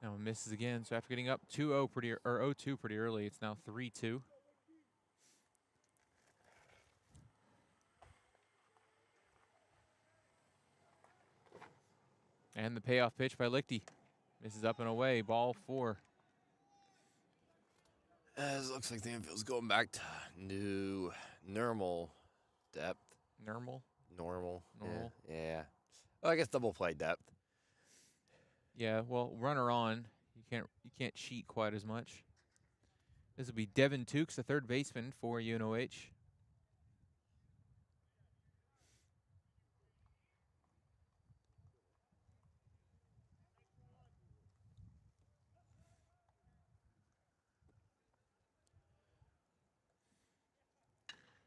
Now misses again. So after getting up 2-0 or 0-2 pretty early, it's now 3-2. And the payoff pitch by Lichty. Misses up and away, ball 4. As it looks like the infield's going back to new normal depth. Normal? Normal. Normal. Yeah. Well, I guess double play depth. Yeah, well, runner on. You can't cheat quite as much. This will be Devin Tukes, the third baseman for UNOH.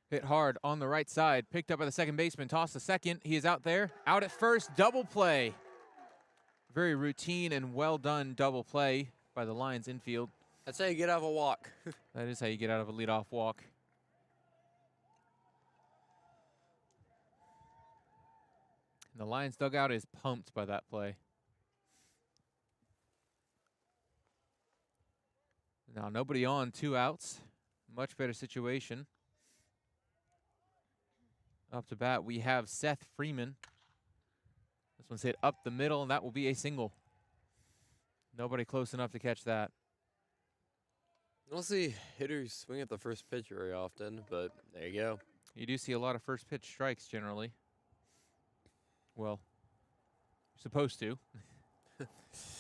Hit hard on the right side. Picked up by the second baseman. Toss to second. He is out there. Out at first. Double play. Very routine and well done double play by the Lions infield. That's how you get out of a walk. That is how you get out of a leadoff walk. And the Lions dugout is pumped by that play. Now nobody on, 2 outs. Much better situation. Up to bat, we have Seth Freeman. This one's hit up the middle, and that will be a single. Nobody close enough to catch that. I don't see hitters swing at the first pitch very often, but there you go. You do see a lot of first pitch strikes generally. Well, supposed to.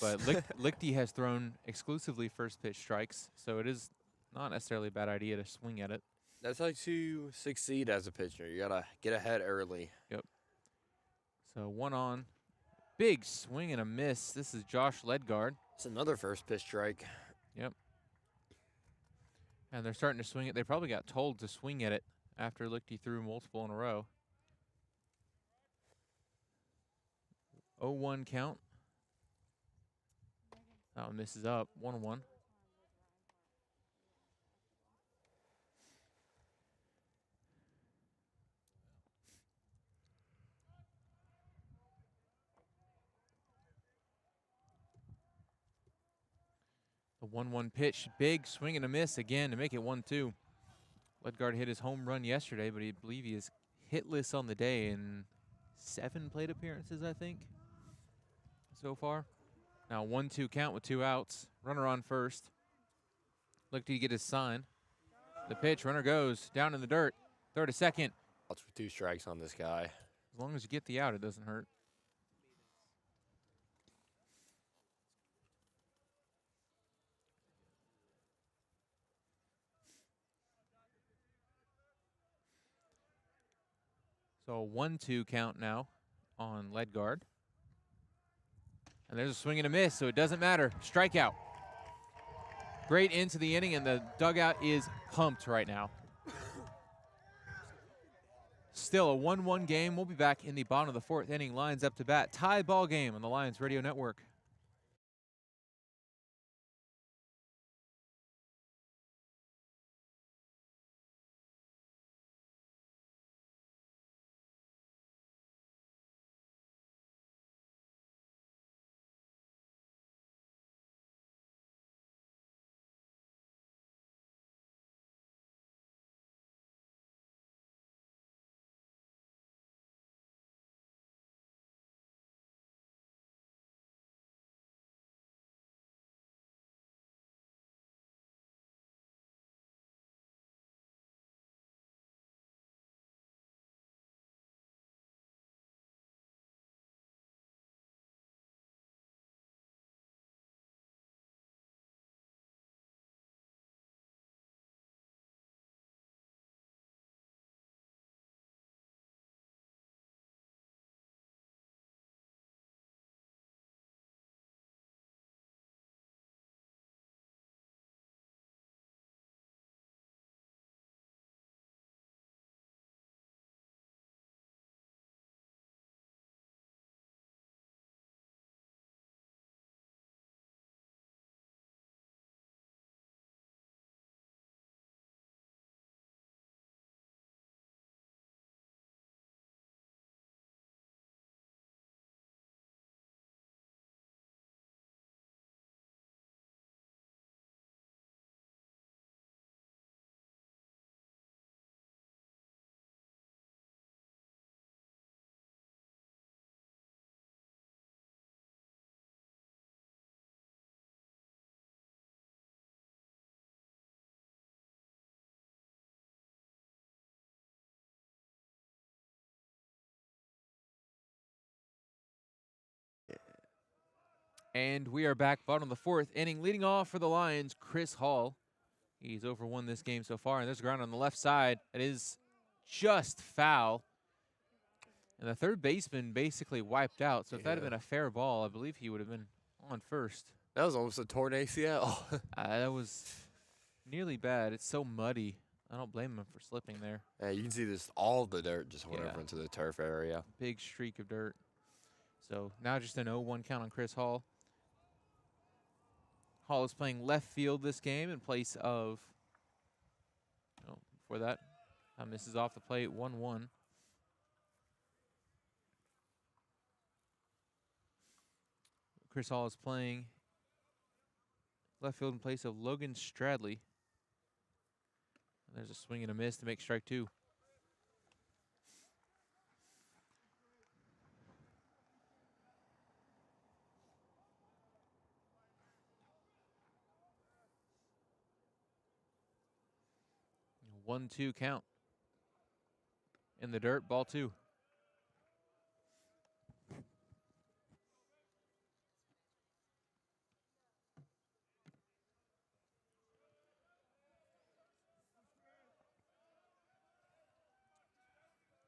But Lichty has thrown exclusively first pitch strikes, so it is not necessarily a bad idea to swing at it. That's how you succeed as a pitcher. You got to get ahead early. Yep. So 1 on. Big swing and a miss. This is Josh Ledgard. It's another first pitch strike. Yep. And they're starting to swing it. They probably got told to swing at it after Lichty threw multiple in a row. 0-1 count. That one misses up. 1-1. The 1-1 pitch. Big swing and a miss again to make it 1-2. Ledgard hit his home run yesterday, but I believe he is hitless on the day in 7 plate appearances, I think, so far. Now 1-2 count with 2 outs. Runner on first. Look to get his sign. The pitch, runner goes down in the dirt. Throw to second. Outs for 2 strikes on this guy. As long as you get the out, it doesn't hurt. So 1-2 count now on Ledgard. And there's a swing and a miss, so it doesn't matter. Strikeout. Great into the inning, and the dugout is pumped right now. Still a 1-1 game. We'll be back in the bottom of the 4th inning. Lions up to bat. Tie ball game on the Lions Radio Network. And we are back, bottom of the fourth inning. Leading off for the Lions, Chris Hall. He's over 1 this game so far, and there's a ground on the left side. It is just foul. And the third baseman basically wiped out. So if that had been a fair ball, I believe he would have been on first. That was almost a torn ACL. That was nearly bad. It's so muddy. I don't blame him for slipping there. Yeah, you can see this. All the dirt just went over into the turf area. Big streak of dirt. So now just an 0-1 count on Chris Hall. Hall is playing left field this game in place of, before that, misses off the plate, 1-1. Chris Hall is playing left field in place of Logan Stradley. There's a swing and a miss to make strike 2. A 1-2 count. In the dirt, ball 2.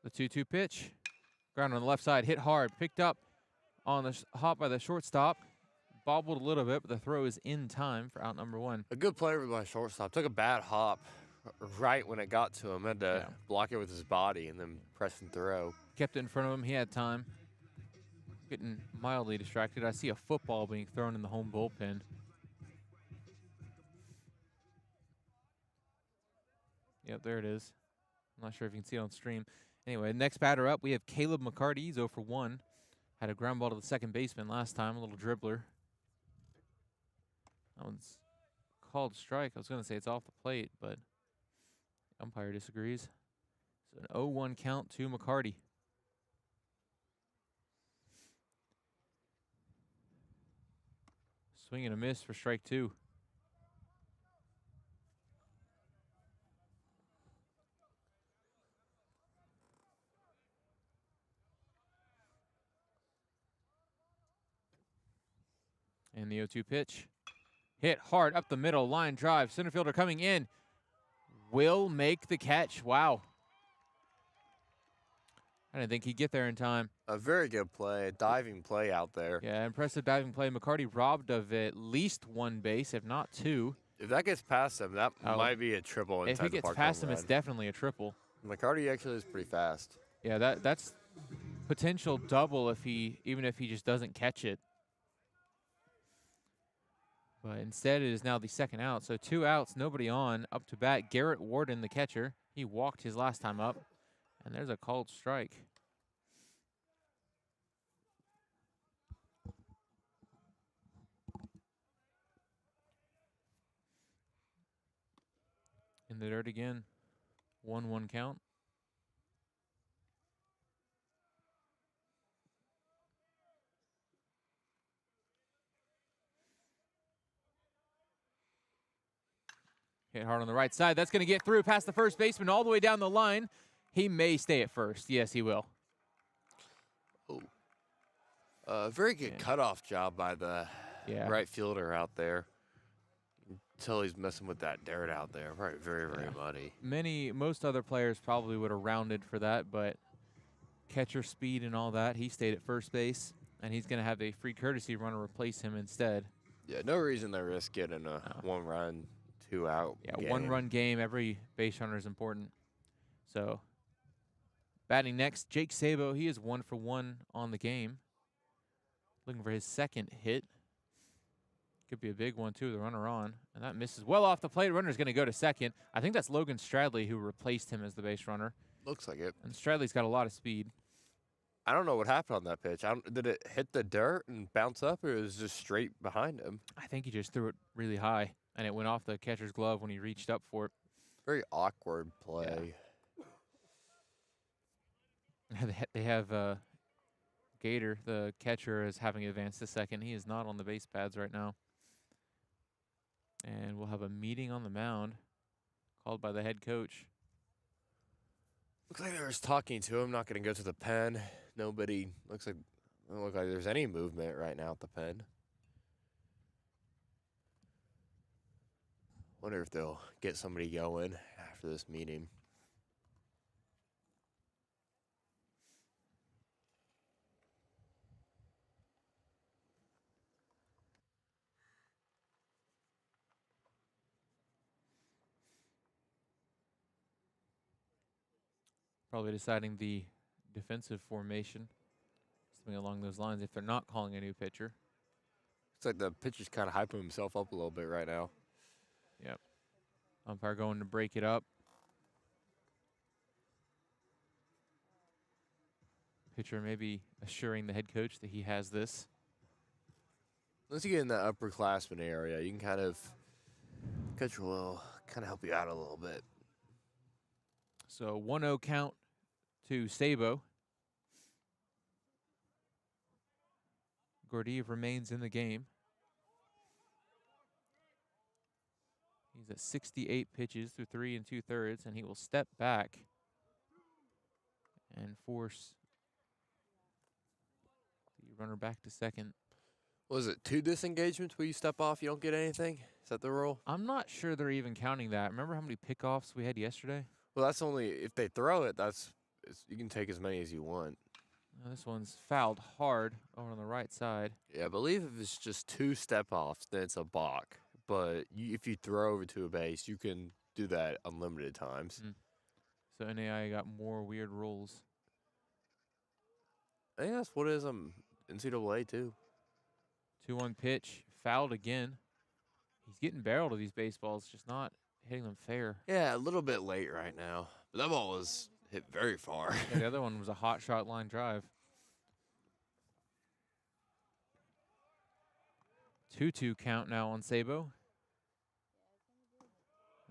The 2-2 pitch. Ground on the left side, hit hard, picked up on the hop by the shortstop. Bobbled a little bit, but the throw is in time for out number 1. A good play by shortstop. Took a bad hop right when it got to him. Had to block it with his body and then press and throw. Kept it in front of him. He had time. Getting mildly distracted. I see a football being thrown in the home bullpen. Yep, there it is. I'm not sure if you can see it on stream. Anyway, next batter up, we have Caleb McCarty. He's 0 for 1. Had a ground ball to the second baseman last time, a little dribbler. That one's called strike. I was going to say it's off the plate, but umpire disagrees. So an 0-1 count to McCarty. Swing and a miss for strike 2. And the 0-2 pitch. Hit hard up the middle, line drive. Center fielder coming in. Will make the catch. Wow. I didn't think he'd get there in time. A very good play, a diving play out there. Yeah, impressive diving play. McCarty robbed of at least 1 base, if not 2. If that gets past him, that might be a triple inside the park. If it gets past him, it's definitely a triple. McCarty actually is pretty fast. Yeah, that's potential double even if he just doesn't catch it. But instead, it is now the second out. So 2 outs, nobody on. Up to bat, Garrett Warden, the catcher. He walked his last time up. And there's a called strike. In the dirt again. 1-1 count. Hit hard on the right side. That's going to get through past the first baseman all the way down the line. He may stay at first. Yes, he will. Oh. Very good cutoff job by the right fielder out there. Until he's messing with that dirt out there. Right, very muddy. Most other players probably would have rounded for that, but catcher speed and all that, he stayed at first base, and he's going to have a free courtesy runner replace him instead. Yeah, no reason to risk getting a 1-run, 2-out game. 1-run game. Every base runner is important. So, batting next, Jake Sabo. He is 1 for 1 on the game. Looking for his second hit. Could be a big one, too, the runner on. And that misses well off the plate. Runner's going to go to second. I think that's Logan Stradley who replaced him as the base runner. Looks like it. And Stradley's got a lot of speed. I don't know what happened on that pitch. Did it hit the dirt and bounce up, or it was just straight behind him? I think he just threw it really high, and it went off the catcher's glove when he reached up for it. Very awkward play. Yeah. They have Gator, the catcher, is having advanced to second. He is not on the base pads right now. And we'll have a meeting on the mound called by the head coach. Looks like they were talking to him, not going to go to the pen. Nobody, doesn't look like there's any movement right now at the pen. Wonder if they'll get somebody going after this meeting. Probably deciding the defensive formation, something along those lines, if they're not calling a new pitcher. Looks like the pitcher's kind of hyping himself up a little bit right now. Yep. Umpire going to break it up. Pitcher maybe assuring the head coach that he has this. Once you get in the upperclassman area, you can kind of, coach will kind of help you out a little bit. So 1-0 count to Sabo. Gordiev remains in the game. He's at 68 pitches through 3 2/3, and he will step back and force the runner back to second. Was it 2 disengagements where you step off, you don't get anything? Is that the rule? I'm not sure they're even counting that. Remember how many pickoffs we had yesterday? Well, that's only if they throw it. You can take as many as you want. Now this one's fouled hard over on the right side. Yeah, I believe if it's just 2 step-offs, then it's a balk. But if you throw over to a base, you can do that unlimited times. So NAI got more weird rules. I think that's what it is NCAA too. 2-1 pitch, fouled again. He's getting barreled to these baseballs, just not hitting them fair. Yeah, a little bit late right now. But that ball was hit very far. Yeah, the other one was a hot shot line drive. 2-2 count now on Sabo.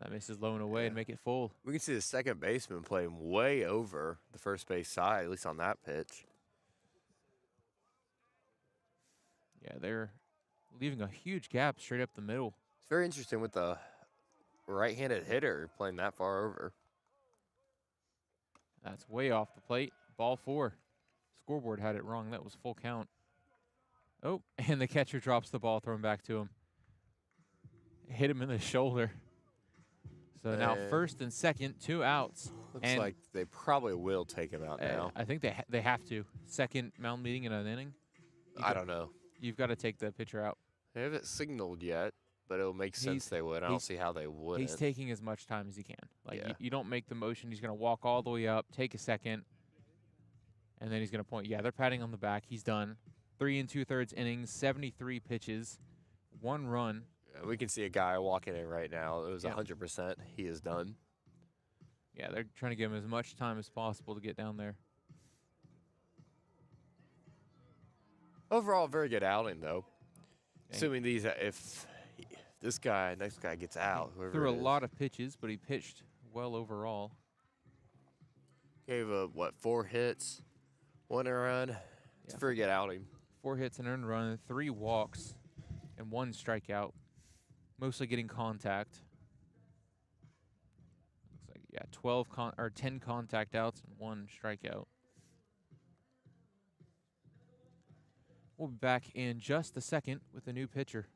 That misses low and away and make it full. We can see the second baseman playing way over the first base side, at least on that pitch. Yeah, they're leaving a huge gap straight up the middle. It's very interesting with the right-handed hitter playing that far over. That's way off the plate. Ball 4. Scoreboard had it wrong. That was full count. Oh, and the catcher drops the ball, thrown back to him. Hit him in the shoulder. So now first and second, 2 outs. Looks like they probably will take him out now. I think they have to. Second mound meeting in an inning. I don't know. You've got to take the pitcher out. They haven't signaled yet, but it'll make sense they would. I don't see how they wouldn't. He's taking as much time as he can. Like you don't make the motion. He's going to walk all the way up, take a second, and then he's going to point. Yeah, they're patting on the back. He's done. 3 2/3 innings, 73 pitches, 1 run. We can see a guy walking in right now. It was 100%. He is done. Yeah, they're trying to give him as much time as possible to get down there. Overall, very good outing, though. Assuming if this guy, next guy gets out. He threw a lot of pitches, but he pitched well overall. Gave 4 hits, 1 run. It's a very good outing. 4 hits, an earned run, 3 walks, and 1 strikeout. Mostly getting contact. Looks like 10 contact outs and 1 strikeout. We'll be back in just a second with a new pitcher.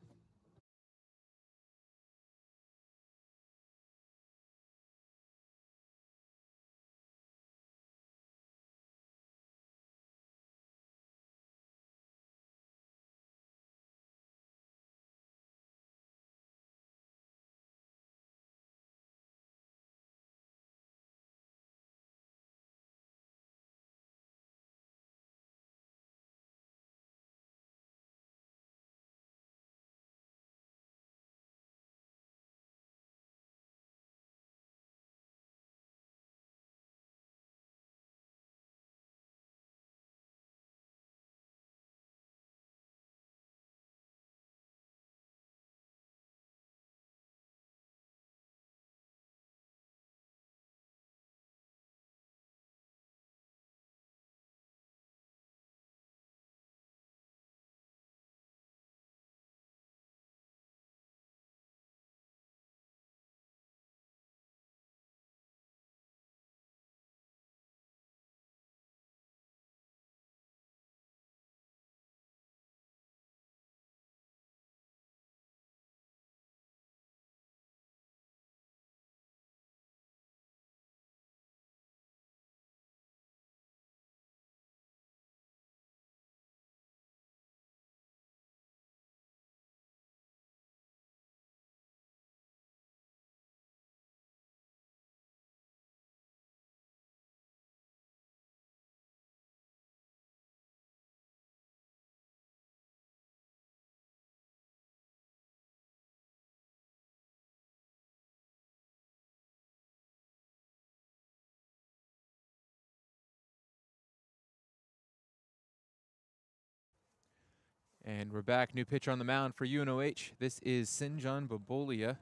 And we're back. New pitcher on the mound for UNOH. This is Sinjan Babolia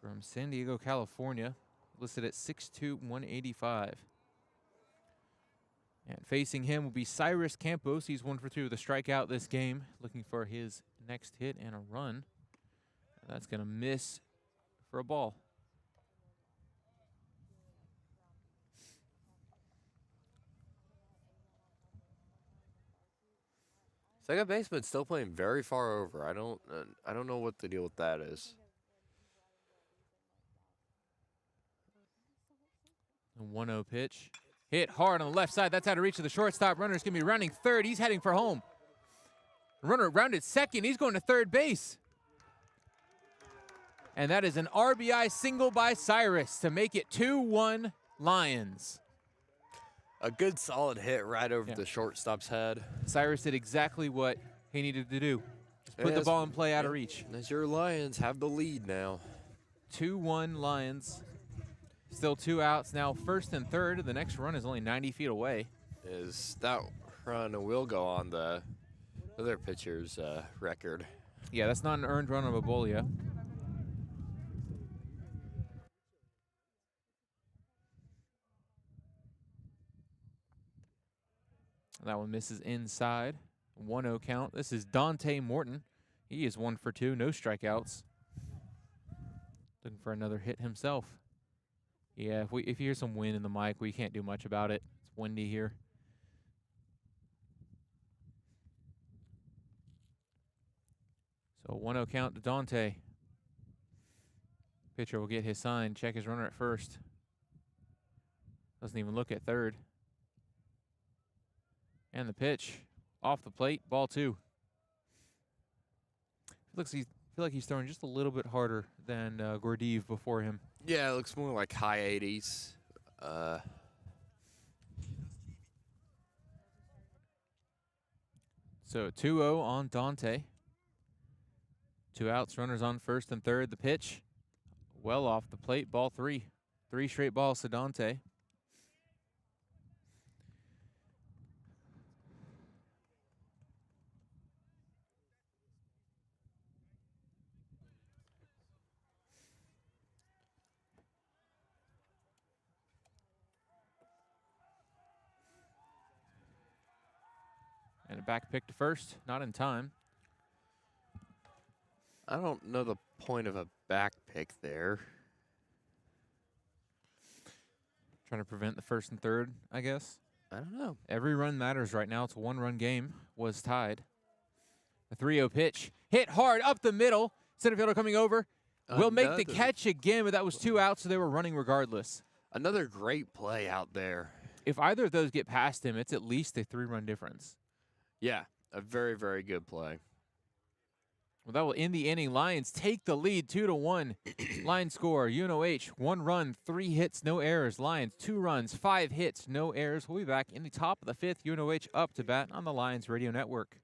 from San Diego, California, listed at 6'2", 185. And facing him will be Cyrus Campos. He's 1 for 2 with a strikeout this game, looking for his next hit and a run. That's going to miss for a ball. Second baseman still playing very far over. I don't know what the deal with that is. A 1-0 pitch. Hit hard on the left side. That's out of reach of the shortstop. Runner's going to be running third. He's heading for home. Runner rounded second. He's going to third base. And that is an RBI single by Cyrus to make it 2-1 Lions. A good solid hit right over the shortstop's head. Cyrus did exactly what he needed to do. Just put the ball in play out of reach. As your Lions have the lead now. 2-1 Lions. Still 2 outs now, first and third. The next run is only 90 feet away. That run will go on the other pitcher's record. Yeah, that's not an earned run on Babolia. That one misses inside. 1-0 count. This is Dante Morton. He is 1 for 2, no strikeouts. Looking for another hit himself. Yeah, if you hear some wind in the mic, we can't do much about it. It's windy here. So 1-0 count to Dante. Pitcher will get his sign, check his runner at first. Doesn't even look at third. And the pitch off the plate, ball 2. Feel like he's throwing just a little bit harder than Gordeev before him. Yeah, it looks more like high 80s. So 2-0 on Dante. 2 outs, runners on first and third. The pitch, well off the plate, ball 3. 3 straight balls to Dante. And a back pick to first, not in time. I don't know the point of a back pick there. Trying to prevent the first and third, I guess. I don't know. Every run matters right now. It's a 1-run game. Was tied. A 3-0 pitch. Hit hard up the middle. Center fielder coming over. Will make the catch again, but that was 2 outs, so they were running regardless. Another great play out there. If either of those get past him, it's at least a 3-run difference. Yeah, a very, very good play. Well, that will end the inning. Lions take the lead 2-1. Line score, UNOH, 1 run, 3 hits, no errors. Lions, 2 runs, 5 hits, no errors. We'll be back in the top of the 5th. UNOH up to bat on the Lions Radio Network.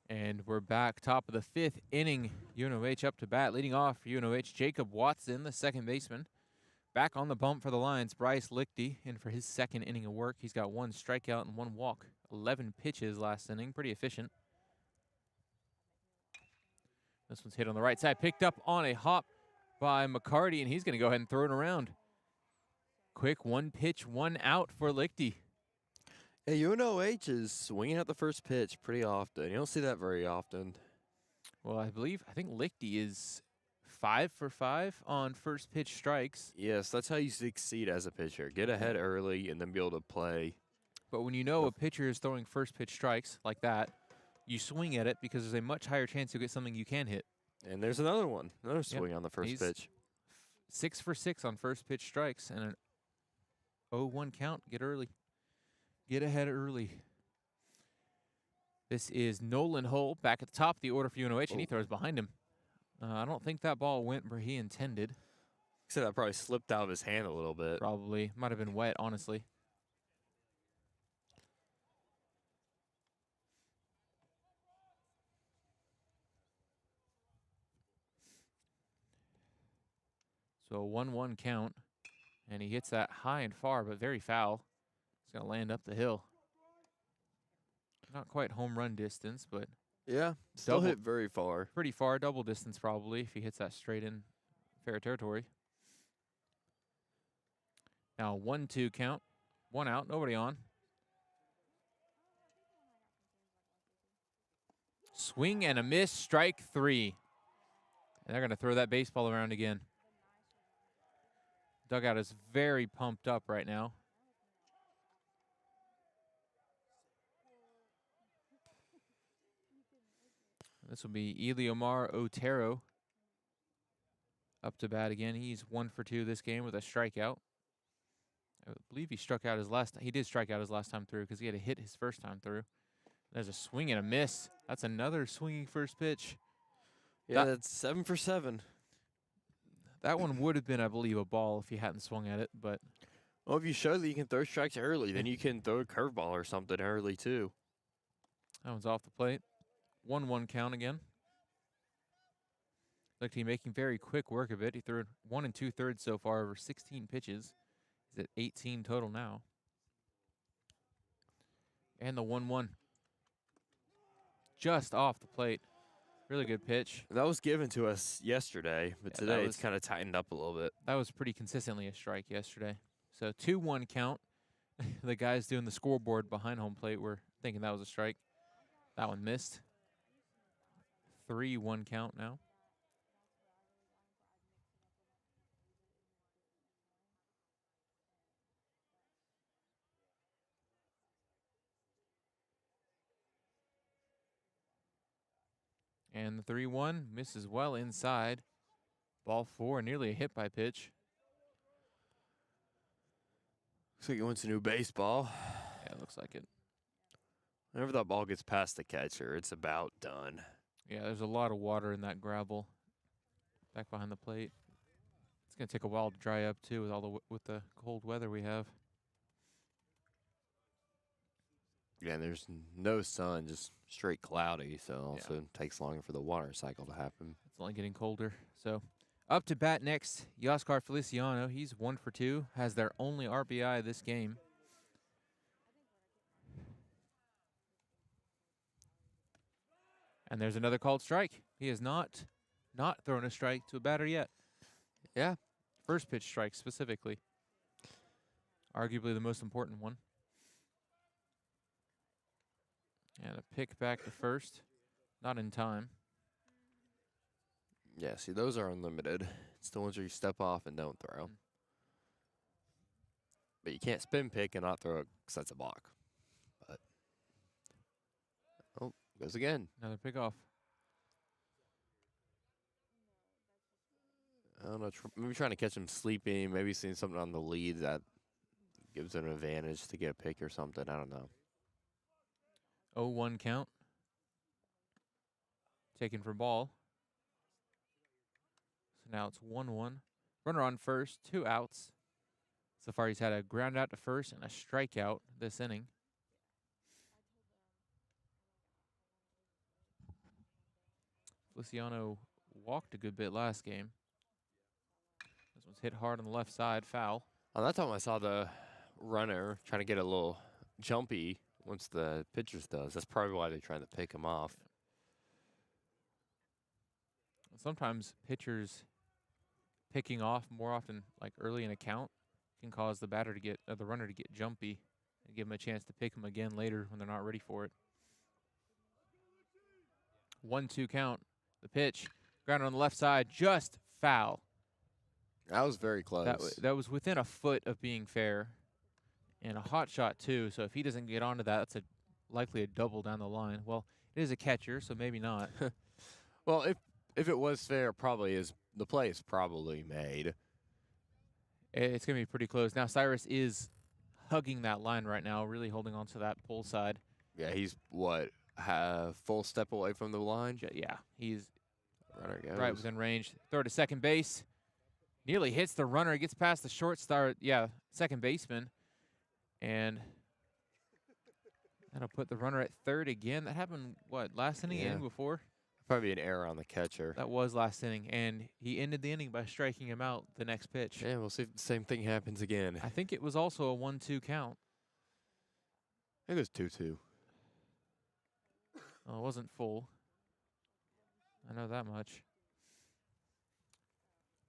And we're back, top of the 5th inning. UNOH up to bat, leading off for UNOH, Jacob Watson, the second baseman. Back on the bump for the Lions, Bryce Lichty, in for his second inning of work. He's got 1 strikeout and 1 walk. 11 pitches last inning, pretty efficient. This one's hit on the right side, picked up on a hop by McCarty, and he's going to go ahead and throw it around. Quick 1 pitch, 1 out for Lichty. Yeah, UNOH is swinging at the first pitch pretty often. You don't see that very often. Well, I think Lichty is 5 for 5 on first pitch strikes. Yes, that's how you succeed as a pitcher. Get ahead early and then be able to play. But when you know a pitcher is throwing first pitch strikes like that, you swing at it because there's a much higher chance you'll get something you can hit. And there's another one. Another swing on the first pitch. 6 for 6 on first pitch strikes and an 0-1 count. Get early. Get ahead early. This is Nolan Hull back at the top of the order for UNOH, and he throws behind him. I don't think that ball went where he intended. So that probably slipped out of his hand a little bit. Probably. Might have been wet, honestly. So a 1-1 count, and he hits that high and far, but very foul. It's going to land up the hill. Not quite home run distance, but yeah, still hit very far. Pretty far, double distance probably if he hits that straight in fair territory. Now 1-2 count, 1 out, nobody on. Swing and a miss, strike 3. And they're going to throw that baseball around again. Dugout is very pumped up right now. This will be Eliomar Otero up to bat again. He's 1 for 2 this game with a strikeout. I believe he struck out his last. He did strike out his last time through because he had to hit his first time through. There's a swing and a miss. That's another swinging first pitch. Yeah, that's 7 for 7. That one would have been, I believe, a ball if he hadn't swung at it. But well, if you show that you can throw strikes early, then you can throw a curveball or something early too. That one's off the plate. 1-1 count again. Looked to be making very quick work of it. He threw 1 2/3 so far over 16 pitches. He's at 18 total now. And the 1-1. Just off the plate. Really good pitch. That was given to us yesterday, but today it's kind of tightened up a little bit. That was pretty consistently a strike yesterday. So 2-1 count. The guys doing the scoreboard behind home plate were thinking that was a strike. That one missed. 3-1 count now. And the 3-1 misses well inside. Ball 4, nearly a hit by pitch. Looks like he wants a new baseball. Yeah, it looks like it. Whenever that ball gets past the catcher, it's about done. Yeah, there's a lot of water in that gravel back behind the plate. It's going to take a while to dry up, too, with the cold weather we have. Yeah, and there's no sun, just straight cloudy, so also it takes longer for the water cycle to happen. It's only getting colder. So up to bat next, Yaskar Feliciano. He's 1 for 2, has their only RBI this game. And there's another called strike. He has not thrown a strike to a batter yet. Yeah. First pitch strike specifically. Arguably the most important one. And a pick back to first. Not in time. Yeah, see, those are unlimited. It's the ones where you step off and don't throw. But you can't spin pick and not throw it because that's a block. But oh, goes again. Another pick off. I don't know. Maybe trying to catch him sleeping. Maybe seeing something on the lead that gives an advantage to get a pick or something. I don't know. 0-1 count. Taken for ball. So now it's 1-1. Runner on first, 2 outs. So far he's had a ground out to first and a strikeout this inning. Feliciano walked a good bit last game. This one's hit hard on the left side, foul. On that time, I saw the runner trying to get a little jumpy once the pitchers does. That's probably why they're trying to pick him off. Sometimes pitchers picking off more often, like early in a count, can cause the batter to get the runner to get jumpy and give him a chance to pick him again later when they're not ready for it. 1-2 count. The pitch, grounded on the left side, just foul. That was very close. That was within a foot of being fair, and a hot shot too. So if he doesn't get onto that, that's likely a double down the line. Well, it is a catcher, so maybe not. Well, if it was fair, the play is probably made. It's gonna be pretty close. Now Cyrus is hugging that line right now, really holding on to that pull side. Yeah, he's full step away from the line. Yeah, he's runner goes right within range. Throw to second base. Nearly hits the runner. Gets past the shortstop. Yeah, second baseman. And that'll put the runner at third again. That happened, last inning, inning before? Probably an error on the catcher. That was last inning, and he ended the inning by striking him out the next pitch. Yeah, we'll see if the same thing happens again. I think it was also a 1-2 count. I think it was 2-2. Oh, it wasn't full. I know that much.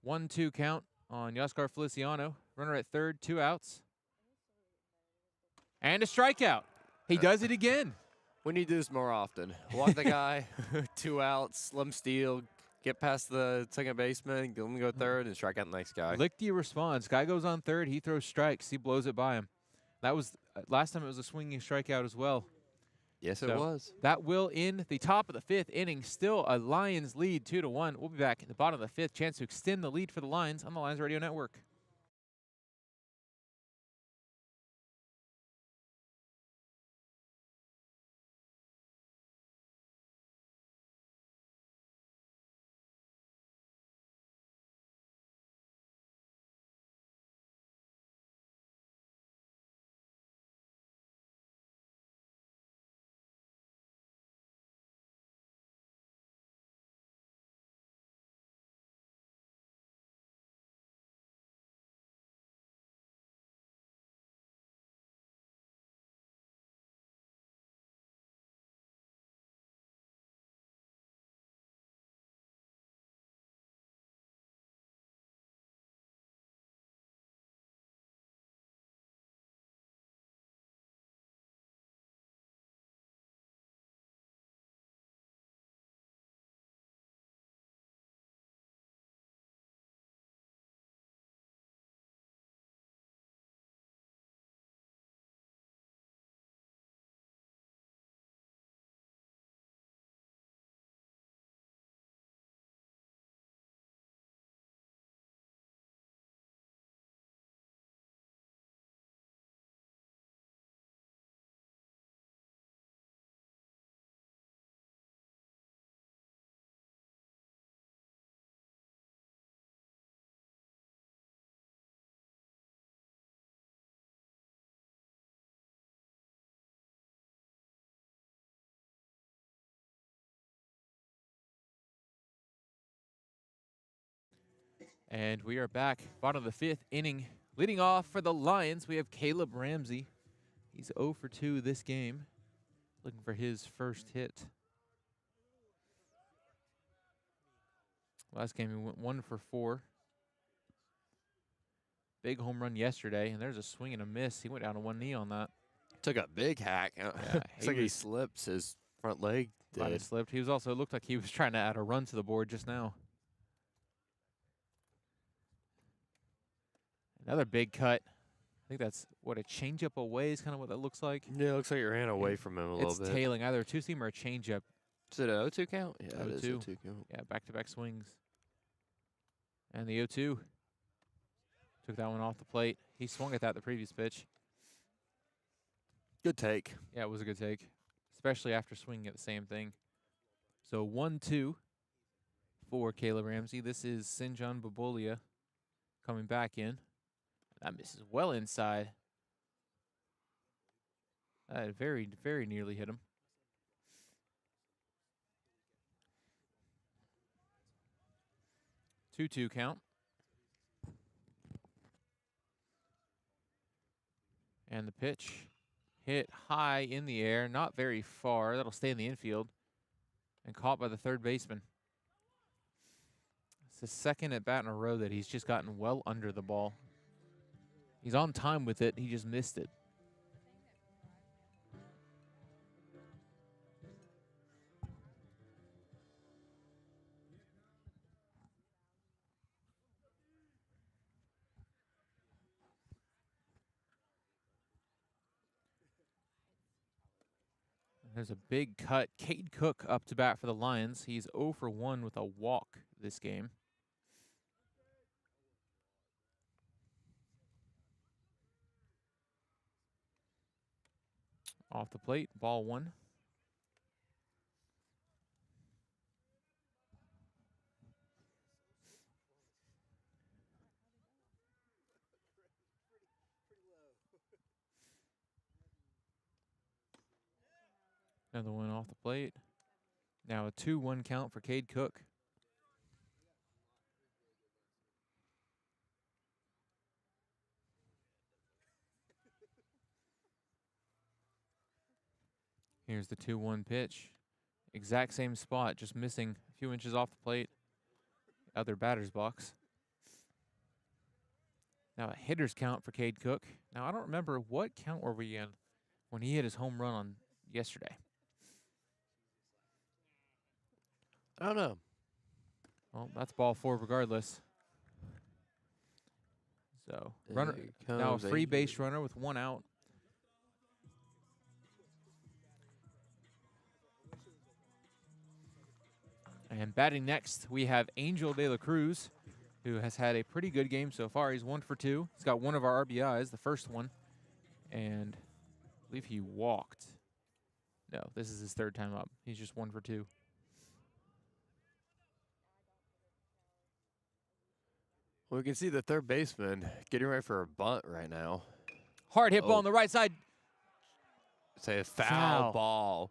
1-2 count on Yaskar Feliciano. Runner at third, 2 outs. And a strikeout. He does it again. We need to do this more often. Walk the guy, 2 outs, let him steal, get past the second baseman, let him go third, and strike out the next guy. Lichty responds. Guy goes on third. He throws strikes. He blows it by him. That was last time it was a swinging strikeout as well. Yes, it was. That will end the top of the 5th inning. Still a Lions lead 2-1. We'll be back at the bottom of the 5th. Chance to extend the lead for the Lions on the Lions Radio Network. And we are back, bottom of the 5th inning. Leading off for the Lions, we have Caleb Ramsey. He's 0 for 2 this game, looking for his first hit. Last game he went 1 for 4. Big home run yesterday, and there's a swing and a miss. He went down to one knee on that. Took a big hack. It's like he slips. His front leg did. Slipped. He was also, looked like he was trying to add a run to the board just now. Another big cut. I think that's what a changeup away is kind of what that looks like. Yeah, it looks like it ran away from him a little bit. It's tailing, either a two-seam or a changeup. Is it an 0-2 count? Yeah, 0-2. It is a 2 count. Yeah, back-to-back swings. And the 0-2. Took that one off the plate. He swung at that the previous pitch. Good take. Yeah, it was a good take, especially after swinging at the same thing. So 1-2 for Caleb Ramsey. This is Sinjan Babolia coming back in. That misses well inside. That very, very nearly hit him. 2-2 count. And the pitch hit high in the air, not very far. That'll stay in the infield and caught by the third baseman. It's the second at bat in a row that he's just gotten well under the ball. He's on time with it. He just missed it. There's a big cut. Cade Cook up to bat for the Lions. He's 0 for 1 with a walk this game. Off the plate, ball 1. Another one off the plate. Now a 2-1 count for Cade Cook. Here's the 2-1 pitch. Exact same spot, just missing a few inches off the plate. Other batter's box. Now a hitter's count for Cade Cook. Now I don't remember what count were we in when he hit his home run on yesterday. I don't know. Well, that's ball 4 regardless. So runner now a free base runner with 1 out. And batting next, we have Angel De La Cruz, who has had a pretty good game so far. He's 1 for 2. He's got one of our RBIs, the first one, and I believe he walked. No, this is his 3rd time up. He's just 1 for 2. Well, we can see the third baseman getting ready for a bunt right now. Hard hit ball on the right side. Say a foul ball.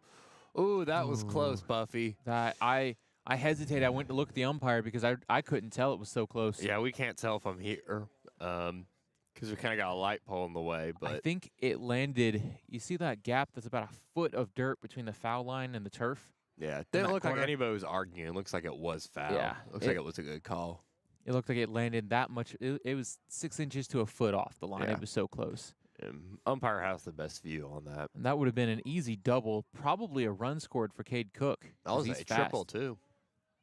Ooh, that was close, Buffy. That I hesitated. I went to look at the umpire because I couldn't tell it was so close. Yeah, we can't tell if I'm here because we kind of got a light pole in the way. But I think it landed. You see that gap that's about a foot of dirt between the foul line and the turf? Yeah, it didn't look like anybody was arguing. It looks like it was foul. Yeah, looks like it was a good call. It looked like it landed that much. It was 6 inches to a foot off the line. Yeah. It was so close. And umpire has the best view on that. And that would have been an easy double, probably a run scored for Cade Cook. That was a triple, too.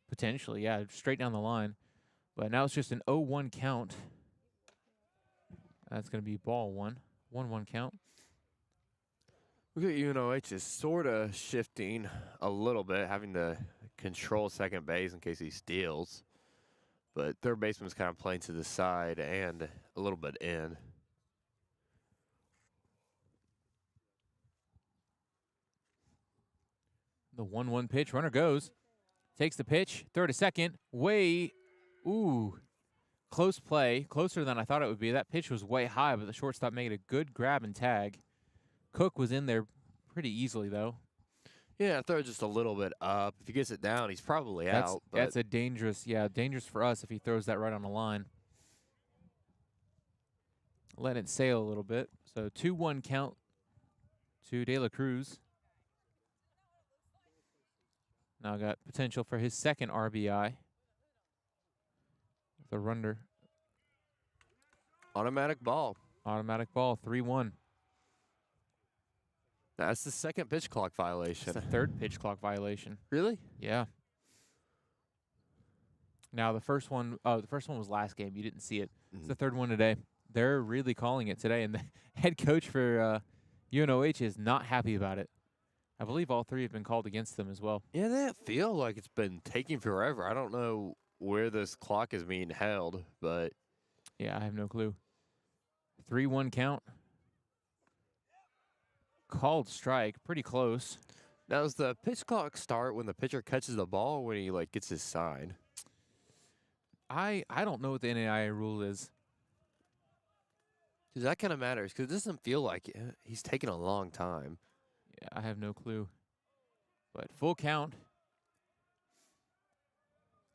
Potentially, yeah, straight down the line. But now it's just an 0-1 count. That's going to be ball 1. 1-1 count. Look at UNOH is sort of shifting a little bit, having to control second base in case he steals. But third baseman's kind of playing to the side and a little bit in. The 1-1 pitch. Runner goes. Takes the pitch. Throw to second. Close play. Closer than I thought it would be. That pitch was way high, but the shortstop made a good grab and tag. Cook was in there pretty easily, though. Yeah, throw just a little bit up. If he gets it down, he's probably out. But That's a dangerous for us if he throws that right on the line. Let it sail a little bit. So 2-1 count to De La Cruz. Now got potential for his 2nd RBI. The runner. Automatic ball. 3-1. That's the 2nd pitch clock violation. That's the 3rd pitch clock violation. Really? Yeah. Now the first one was last game. You didn't see it. It's the 3rd one today. They're really calling it today, and the head coach for UNOH is not happy about it. I believe all 3 have been called against them as well. Yeah, that feel like it's been taking forever. I don't know where this clock is being held, but yeah, I have no clue. 3-1 count. Called strike, pretty close. Now, does the pitch clock start when the pitcher catches the ball or when he gets his sign? I don't know what the NAIA rule is. Because that kind of matters, because it doesn't feel like he's taking a long time. Yeah, I have no clue. But full count.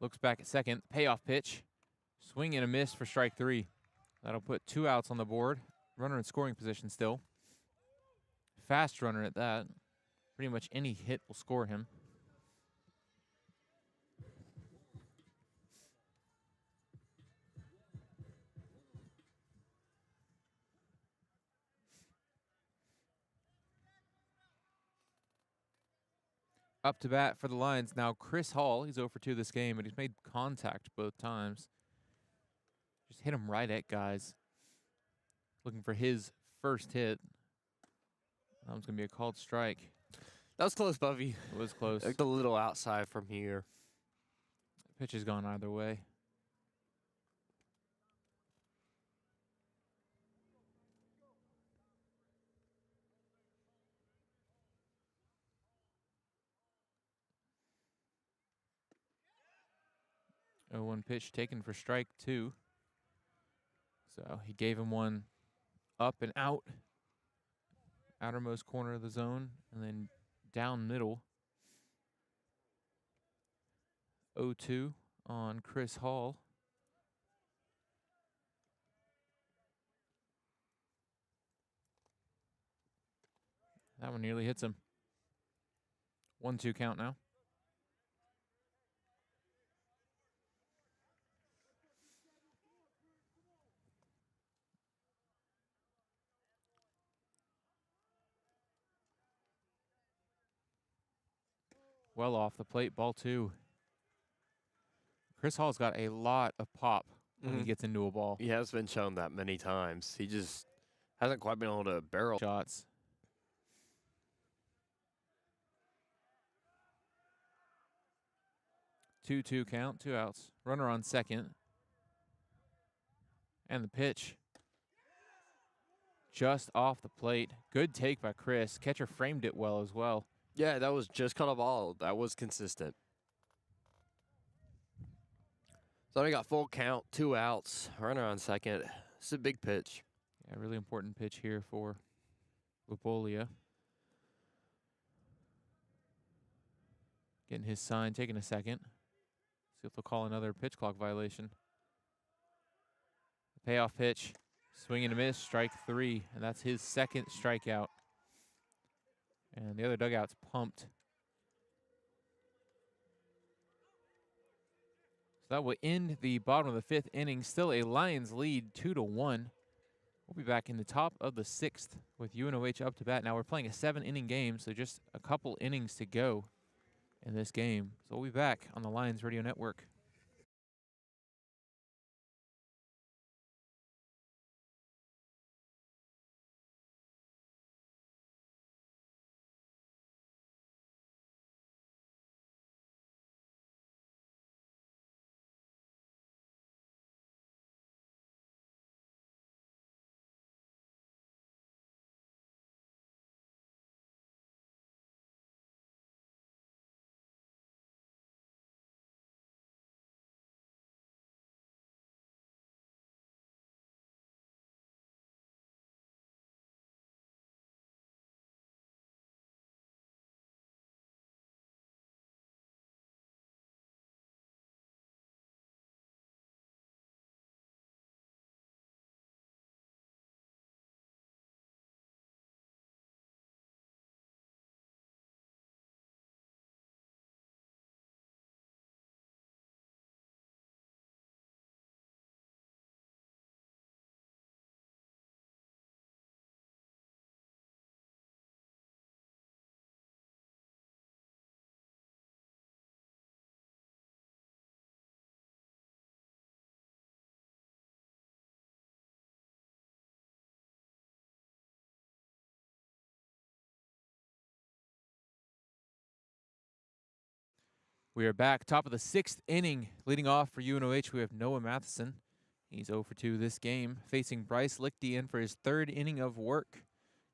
Looks back at second. Payoff pitch. Swing and a miss for strike 3. That'll put 2 outs on the board. Runner in scoring position still. Fast runner at that. Pretty much any hit will score him. Up to bat for the Lions now, Chris Hall. He's 0 for 2 this game, but he's made contact both times. Just hit him right at guys. Looking for his first hit. That one's going to be a called strike. That was close, Buffy. It was close. Like a little outside from here. Pitch has gone either way. Oh, 1 pitch taken for strike 2. So he gave him one up and out. Outermost corner of the zone, and then down middle. 0-2 on Chris Hall. That one nearly hits him. 1-2 count now. Well off the plate, ball 2. Chris Hall's got a lot of pop when he gets into a ball. He has been shown that many times. He just hasn't quite been able to barrel Shots. 2-2 count, 2 outs. Runner on second. And the pitch. Just off the plate. Good take by Chris. Catcher framed it well as well. Yeah, that was just kind of ball. That was consistent. So they got full count, 2 outs, runner on second. It's a big pitch. Yeah, really important pitch here for Lupolia. Getting his sign, taking a second. See if they'll call another pitch clock violation. Payoff pitch, swing and a miss, strike 3, and that's his second strikeout. And the other dugout's pumped. So that will end the bottom of the 5th inning. Still a Lions lead, 2-1. We'll be back in the top of the 6th with UNOH up to bat. Now we're playing a 7-inning game, so just a couple innings to go in this game. So we'll be back on the Lions Radio Network. We are back, top of the 6th inning. Leading off for UNOH, we have Noah Matheson. He's 0 for 2 this game, facing Bryce Lichty in for his 3rd inning of work.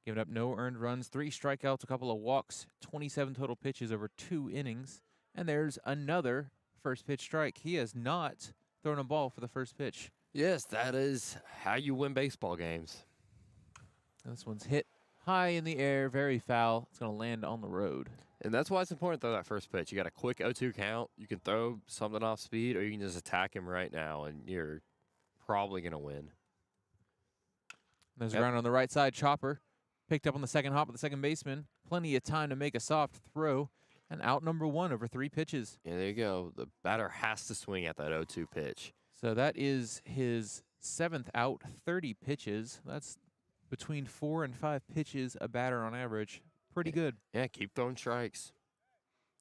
Giving up no earned runs, 3 strikeouts, a couple of walks, 27 total pitches over 2 innings. And there's another first pitch strike. He has not thrown a ball for the first pitch. Yes, that is how you win baseball games. And this one's hit high in the air, very foul. It's going to land on the road. And that's why it's important to throw that first pitch. You got a quick 0-2 count. You can throw something off speed, or you can just attack him right now, and you're probably going to win. There's a ground on the right side. Chopper picked up on the second hop of the second baseman. Plenty of time to make a soft throw. And out number 1 over 3 pitches. Yeah, there you go. The batter has to swing at that 0-2 pitch. So that is his 7th out, 30 pitches. That's between 4 and 5 pitches a batter on average. Pretty good. Yeah, keep throwing strikes.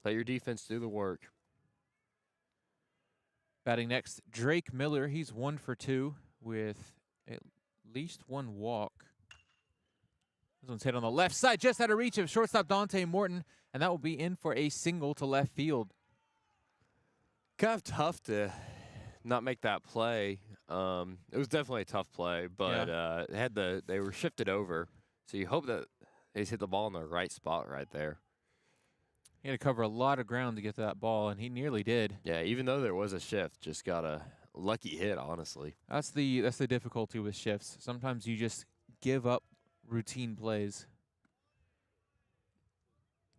Let your defense do the work. Batting next, Drake Miller. He's 1 for 2 with at least 1 walk. This one's hit on the left side, just out of reach of shortstop Dante Morton, and that will be in for a single to left field. Kind of tough to not make that play. It was definitely a tough play, but they were shifted over, so you hope that they just hit the ball in the right spot right there. He had to cover a lot of ground to get to that ball, and he nearly did. Yeah, even though there was a shift, just got a lucky hit, honestly. That's the difficulty with shifts. Sometimes you just give up routine plays,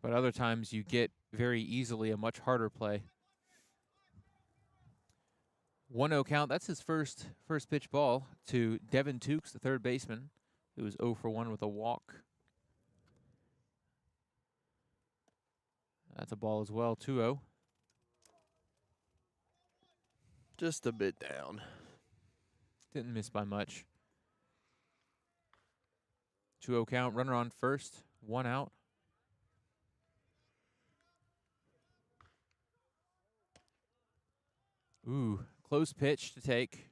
but other times you get very easily a much harder play. 1-0 count. That's his first pitch ball to Devin Tukes, the third baseman, who was 0 for 1 with a walk. That's a ball as well, 2-0. Just a bit down. Didn't miss by much. 2-0 count, runner on first, 1 out. Ooh, close pitch to take.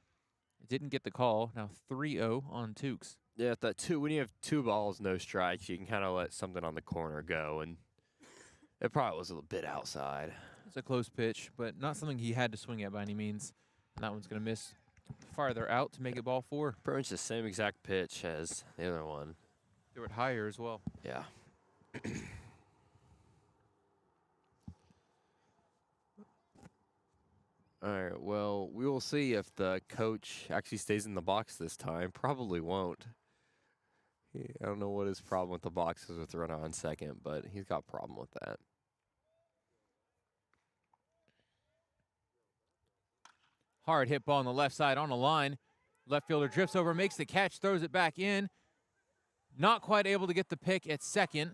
Didn't get the call. Now 3-0 on Tukes. Yeah, when you have 2 balls, no strikes, you can kind of let something on the corner go, and it probably was a little bit outside. It's a close pitch, but not something he had to swing at by any means. And that one's going to miss farther out to make it ball 4. Pretty much the same exact pitch as the other one. They were higher as well. Yeah. All right, well, we will see if the coach actually stays in the box this time. Probably won't. I don't know what his problem with the box is with the runner on second, but he's got a problem with that. Hard hit ball on the left side on the line. Left fielder drifts over, makes the catch, throws it back in. Not quite able to get the pick at second,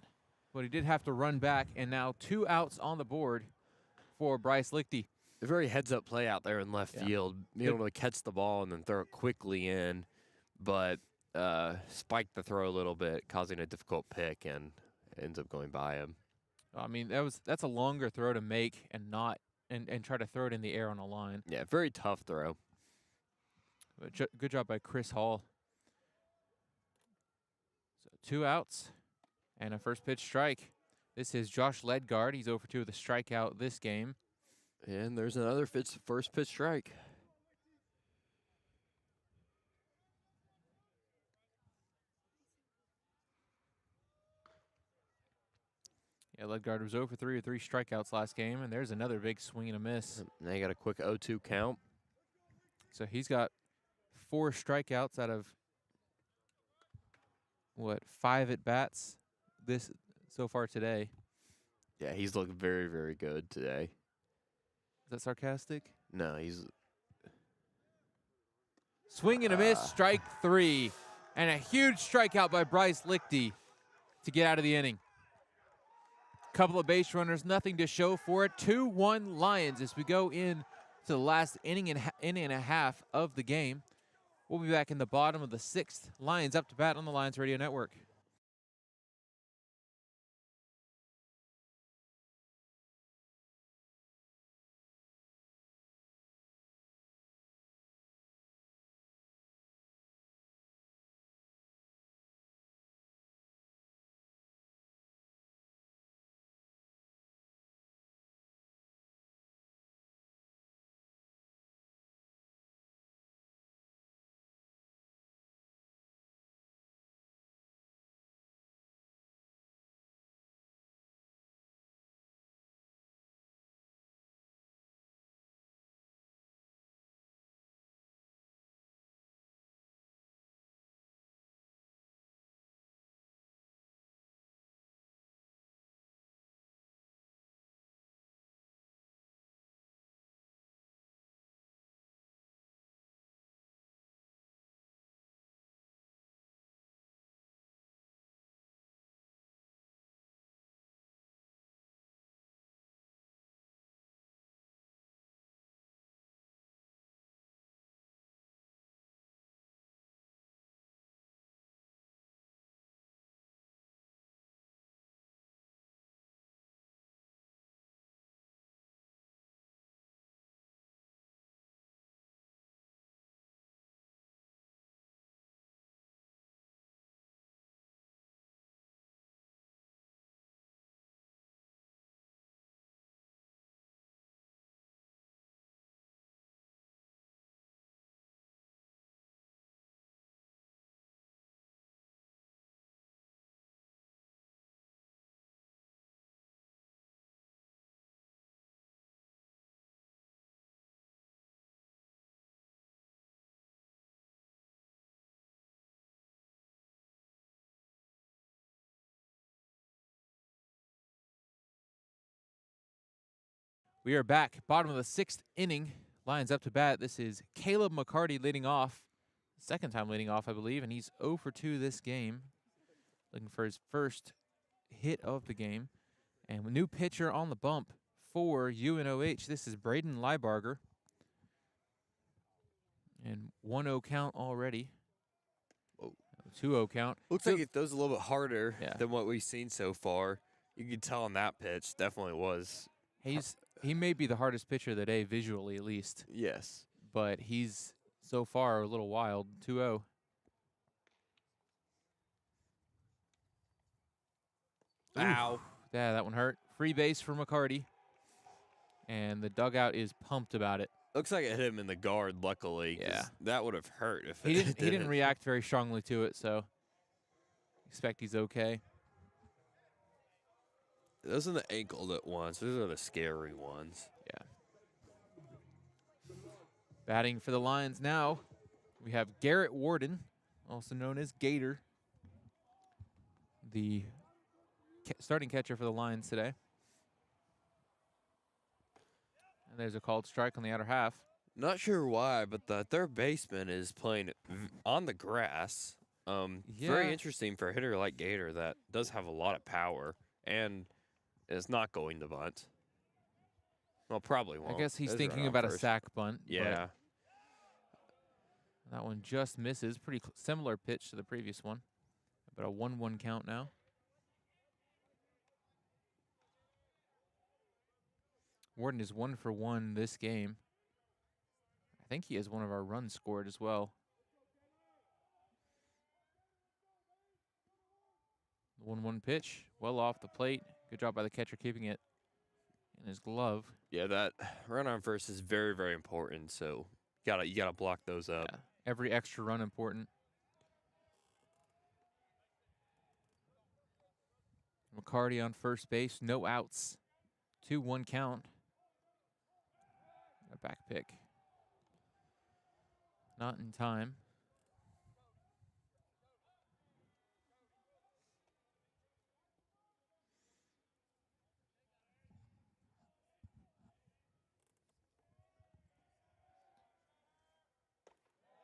but he did have to run back, and now 2 outs on the board for Bryce Lichty. A very heads-up play out there in left field. Being able to catch the ball and then throw it quickly in, but spiked the throw a little bit, causing a difficult pick, and ends up going by him. I mean, that's a longer throw to make and try to throw it in the air on a line. Yeah, very tough throw. But good job by Chris Hall. So 2 outs and a first pitch strike. This is Josh Ledgard. He's 0 for 2 with a strikeout this game. And there's another first pitch strike. Yeah, Ledgard was 0 for 3 with 3 strikeouts last game, and there's another big swing and a miss. Now you got a quick 0-2 count. So he's got 4 strikeouts out of, 5 at-bats so far today. Yeah, he's looking very, very good today. Is that sarcastic? No, he's... Swing and a miss, strike 3. And a huge strikeout by Bryce Lichty to get out of the inning. Couple of base runners, nothing to show for it. 2-1 Lions as we go in to the last inning and a half of the game. We'll be back in the bottom of the 6th. Lions up to bat on the Lions Radio Network. We are back. Bottom of the 6th inning. Lions up to bat. This is Caleb McCarty leading off. Second time leading off, I believe, and he's 0 for 2 this game. Looking for his first hit of the game. And a new pitcher on the bump for UNOH. This is Braden Liebarger. And 1-0 count already. Whoa. 2-0 count. Looks like it throws a little bit harder Yeah. than what we've seen so far. You can tell on that pitch, definitely was. He may be the hardest pitcher of the day, visually at least. Yes. But he's so far a little wild. 2-0. Ow. Yeah, that one hurt. Free base for McCarty. And the dugout is pumped about it. Looks like it hit him in the guard, luckily. 'Cause Yeah. that would have hurt if He it didn't. He didn't react very strongly to it, so expect he's okay. Those are the ankle ones. Those are the scary ones. Yeah. Batting for the Lions now, we have Garrett Warden, also known as Gator, the starting catcher for the Lions today. And there's a called strike on the outer half. Not sure why, but the third baseman is playing on the grass. Very interesting for a hitter like Gator that does have a lot of power and is not going to bunt. Well, probably won't. I guess he's Does thinking run on about a first. sack bunt. but Yeah. that one just misses. Pretty similar pitch to the previous one. But a 1-1 count now. Warden is 1 for 1 this game. I think he has one of our runs scored as well. The 1-1 pitch, well off the plate. Good job by the catcher keeping it in his glove. Yeah, that run on first is very, very important. So you gotta block those up. Yeah, every extra run important. McCarty on first base, no outs. 2-1 count. A back pick. Not in time.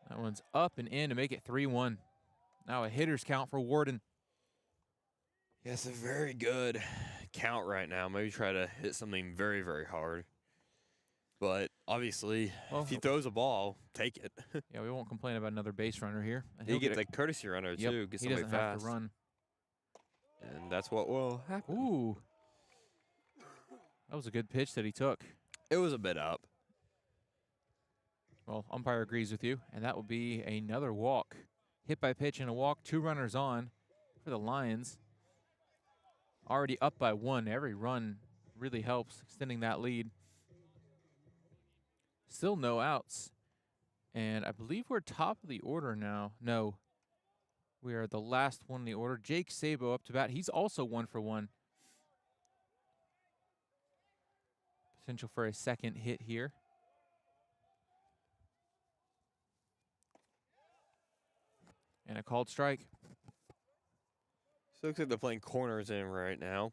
That one's up and in to make it 3-1. Now a hitter's count for Warden. Yeah, it's a very good count right now. Maybe try to hit something very, very hard. But obviously, Well, if he throws a ball, take it. Yeah, we won't complain about another base runner here. And He he'll get a- the courtesy runner Yep, too. Get he somebody doesn't have fast, to run. and that's what will happen. Ooh. That was a good pitch that he took. It was a bit up. Well, umpire agrees with you, and that will be another walk. Hit by pitch and a walk, 2 runners on for the Lions. Already up by 1. Every run really helps extending that lead. Still no outs. And I believe we're top of the order now. No. We are the last one in the order. Jake Sabo up to bat. He's also 1 for 1. Potential for a second hit here. And a called strike. So it looks like they're playing corners in right now,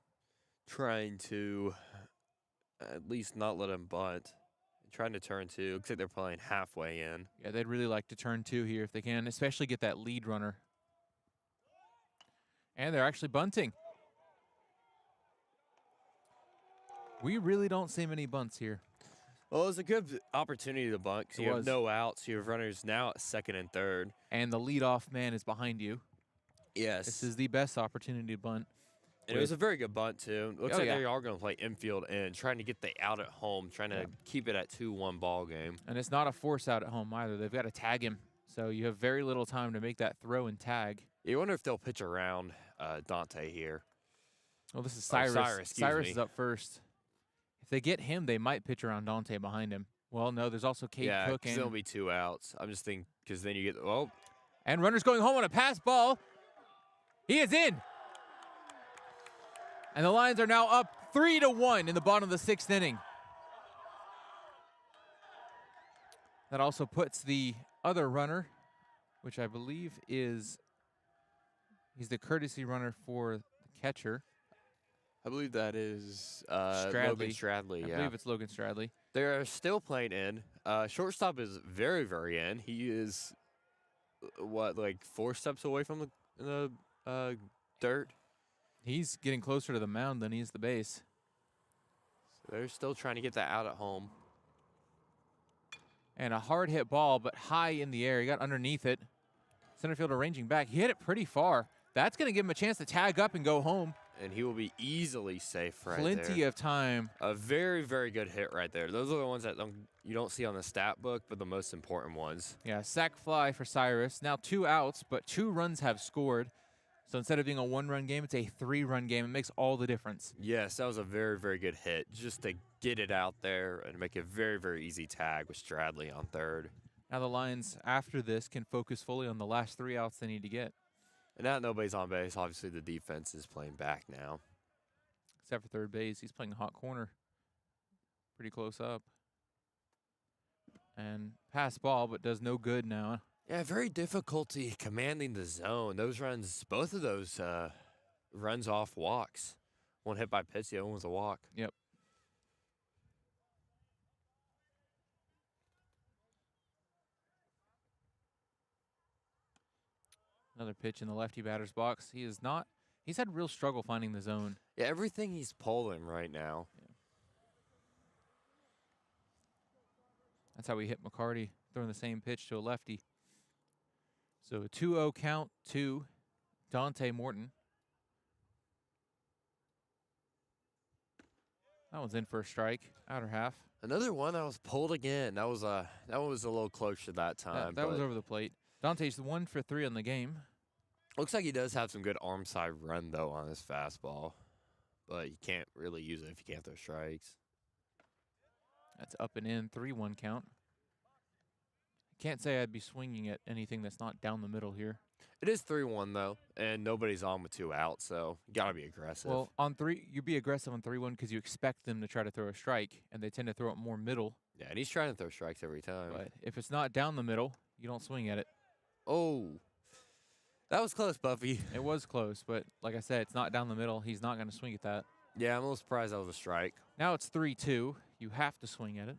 trying to at least not let him bunt. Trying to turn 2. Looks like they're playing halfway in. Yeah, they'd really like to turn 2 here if they can, especially get that lead runner. And they're actually bunting. We really don't see many bunts here. Well, it was a good opportunity to bunt because It you have was. no outs. You have runners now at second and third. And the leadoff man is behind you. Yes. This is the best opportunity to bunt. And it was a very good bunt, too. Looks Oh, like yeah. they are going to play infield and trying to get the out at home, trying to keep it at 2-1 ball game. And it's not a force out at home either. They've got to tag him. So you have very little time to make that throw and tag. You wonder if they'll pitch around Dante here. Well, this is Oh, Cyrus. Cyrus, Cyrus excuse is me. up first. If they get him, they might pitch around Dante behind him. Well, no, there's also Kate Yeah, Cook because there'll be 2 outs. I'm just thinking because then you get, and runners going home on a pass ball. He is in. And the Lions are now up 3-1 in the bottom of the 6th inning. That also puts the other runner, which I believe he's the courtesy runner for the catcher. I believe that is Logan Stradley. Stradley. I Yeah, believe it's Logan Stradley. they're still playing in. Shortstop is very, very in. He is what, like 4 steps away from the dirt. He's getting closer to the mound than he is the base. So they're still trying to get that out at home. And a hard hit ball, but high in the air. He got underneath it. Center fielder ranging back. He hit it pretty far. That's going to give him a chance to tag up and go home. And he will be easily safe right there. Plenty of time. A very, very good hit right there. Those are the ones that you don't see on the stat book, but the most important ones. Yeah, sac fly for Cyrus. Now 2 outs, but 2 runs have scored. So instead of being a 1-run game, it's a 3-run game. It makes all the difference. Yes, that was a very, very good hit. Just to get it out there and make a very, very easy tag with Stradley on third. Now the Lions, after this, can focus fully on the last 3 outs they need to get. And now nobody's on base. Obviously, the defense is playing back now. Except for third base. He's playing hot corner. Pretty close up. And pass ball, but does no good now. Yeah, very difficulty commanding the zone. Those runs, both of those runs off walks. One hit by pitch, the other one was a walk. Yep. Another pitch in the lefty batter's box. He's had real struggle finding the zone. Yeah, everything he's pulling right now. Yeah. That's how we hit McCarty, throwing the same pitch to a lefty. So a 2-0 count to Dante Morton. That one's in for a strike, outer half. Another one that was pulled again. That one was a little closer that time. That was over the plate. Dante's 1 for 3 on the game. Looks like he does have some good arm side run though on his fastball, but you can't really use it if you can't throw strikes. That's up and in, 3-1 count. Can't say I'd be swinging at anything that's not down the middle here. It is 3-1 though, and nobody's on with 2 outs, so you gotta be aggressive. Well, on 3, you be aggressive on 3-1 because you expect them to try to throw a strike, and they tend to throw it more middle. Yeah, and he's trying to throw strikes every time. But if it's not down the middle, you don't swing at it. Oh, that was close, Buffy. It was close, but like I said, it's not down the middle. He's not going to swing at that. Yeah, I'm a little surprised that was a strike. Now it's 3-2. You have to swing at it.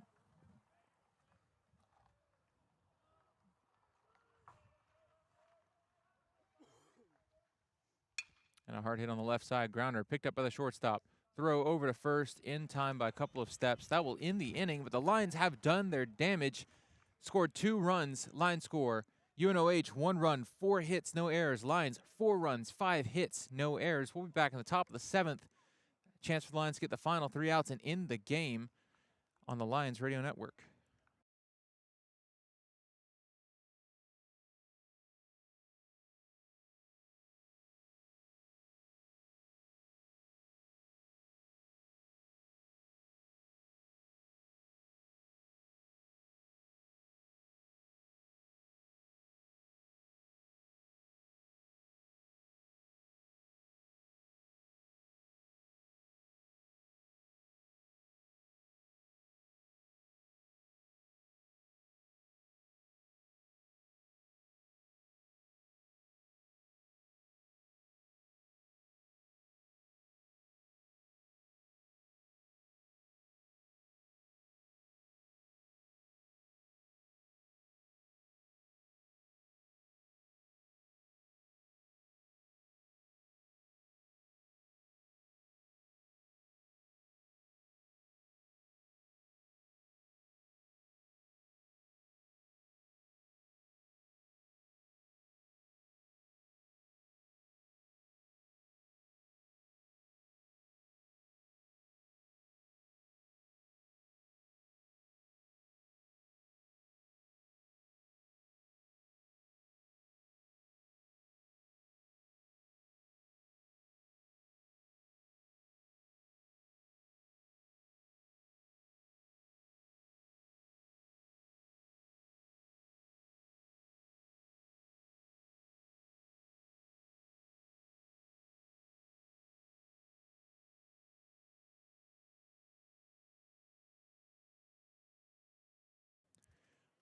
And a hard hit on the left side. Grounder picked up by the shortstop. Throw over to first in time by a couple of steps. That will end the inning, but the Lions have done their damage. Scored 2 runs. Line score. UNOH 1 run, 4 hits, no errors. Lions 4 runs, 5 hits, no errors. We'll be back in the top of the 7th. Chance for the Lions to get the final 3 outs and end the game on the Lions Radio Network.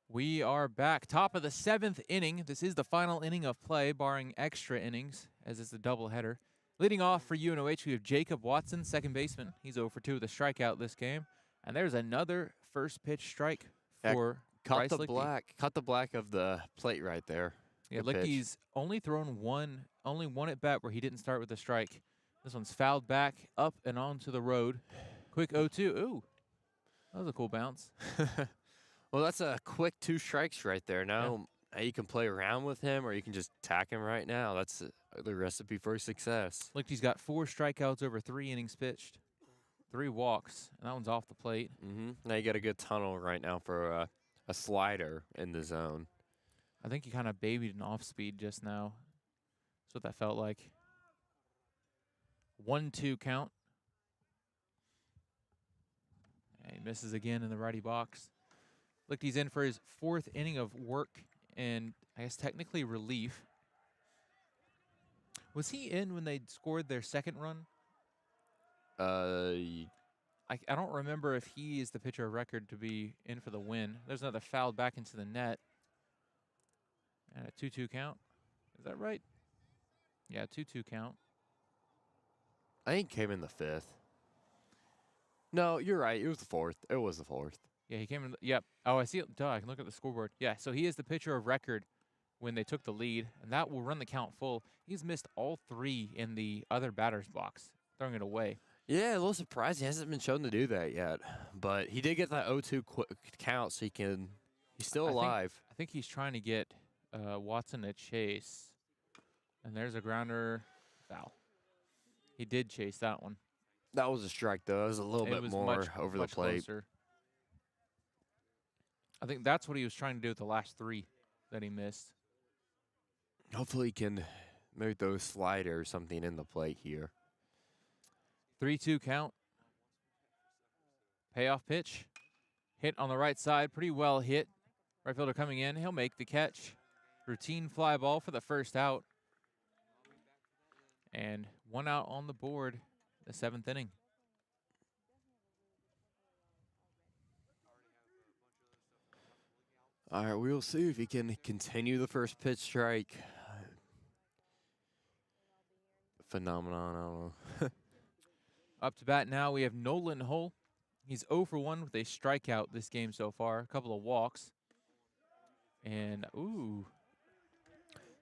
We are back. Top of the 7th inning. This is the final inning of play, barring extra innings, as it's a doubleheader. Leading off for UNOH, we have Jacob Watson, second baseman. He's 0 for 2 with a strikeout this game. And there's another first pitch strike for Caught Bryce the Lichty. Caught the black of the plate right there. Yeah, Good pitch. Lichty's only thrown only one at bat where he didn't start with a strike. This one's fouled back, up and onto the road. Quick 0-2. Ooh, that was a cool bounce. Well, that's a quick 2 strikes right there. Now you can play around with him, or you can just tack him right now. That's the recipe for success. Lichty's got 4 strikeouts over 3 innings pitched, 3 walks, and that one's off the plate. Now you got a good tunnel right now for a slider in the zone. I think he kind of babied an off speed just now. That's what that felt like. 1-2 count. And he misses again in the righty box. Lichty's in for his 4th inning of work and I guess technically relief. Was he in when they scored their 2nd run? I don't remember if he is the pitcher of record to be in for the win. There's another foul back into the net. And a 2-2 count. Is that right? Yeah, 2-2 count. I think he came in the 5th. No, you're right. It was the 4th. It was the 4th. Yeah, he came in. Yep. Oh, I see it. Duh, I can look at the scoreboard. Yeah, so he is the pitcher of record when they took the lead, and that will run the count full. He's missed all 3 in the other batter's box, throwing it away. Yeah, a little surprised he hasn't been shown to do that yet. But he did get that 0-2 count, so he's still alive. I think he's trying to get Watson to chase. And there's a grounder foul. He did chase that one. That was a strike, though. It was a little bit more over the plate. Closer. I think that's what he was trying to do with the last 3 that he missed. Hopefully he can maybe throw a slider or something in the plate here. 3-2 count. Payoff pitch. Hit on the right side. Pretty well hit. Right fielder coming in. He'll make the catch. Routine fly ball for the first out. And 1 out on the board, the 7th inning. All right, we'll see if he can continue the first pitch strike. Phenomenon, I don't know. Up to bat now, we have Nolan Hull. He's 0 for 1 with a strikeout this game so far. A couple of walks. And, ooh.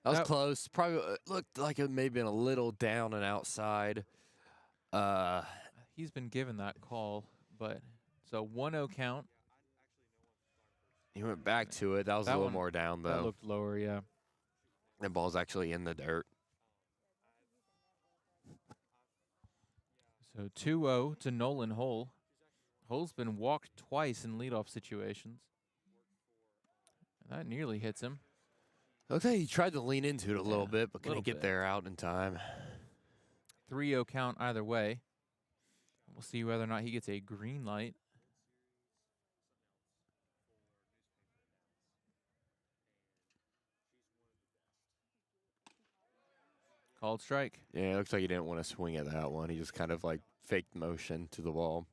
That was close. Probably looked like it may have been a little down and outside. He's been given that call, but so 1-0 count. He went back to it. That was a little more down, though. That looked lower, yeah. The ball's actually in the dirt. So 2-0 to Nolan Hull. Hull's been walked twice in leadoff situations. And that nearly hits him. Looks like he tried to lean into it a little bit, but couldn't get there out in time. 3-0 count either way. We'll see whether or not he gets a green light. Called strike. Yeah, it looks like he didn't want to swing at that one. He just kind of like faked motion to the ball.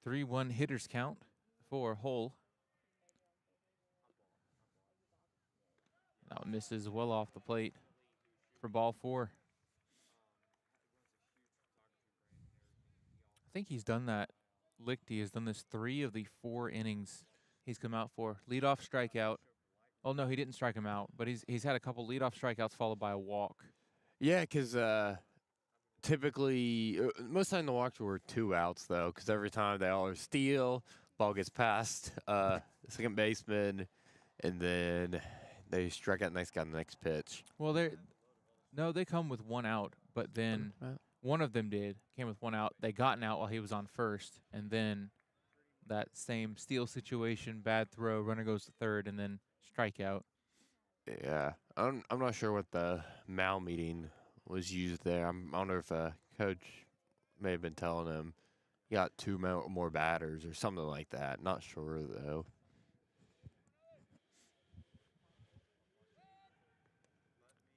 So 3-1 hitters count for Hull. That one misses well off the plate for ball 4. I think he's done that. Lichty has done this 3 of the 4 innings he's come out for. Leadoff strikeout. Oh, no, he didn't strike him out, but he's had a couple leadoff strikeouts followed by a walk. Yeah, because typically, most of the time the walks were 2 outs, though, because every time they all steal, ball gets past the second baseman, and then they strike out the next guy on the next pitch. Well, they come with 1 out, but then one of them came with 1 out. They got an out while he was on first, and then that same steal situation, bad throw, runner goes to third, and then strikeout. Yeah, I'm not sure what the Mal meeting was used there. I wonder if a coach may have been telling him you got 2 more batters or something like that. Not sure, though.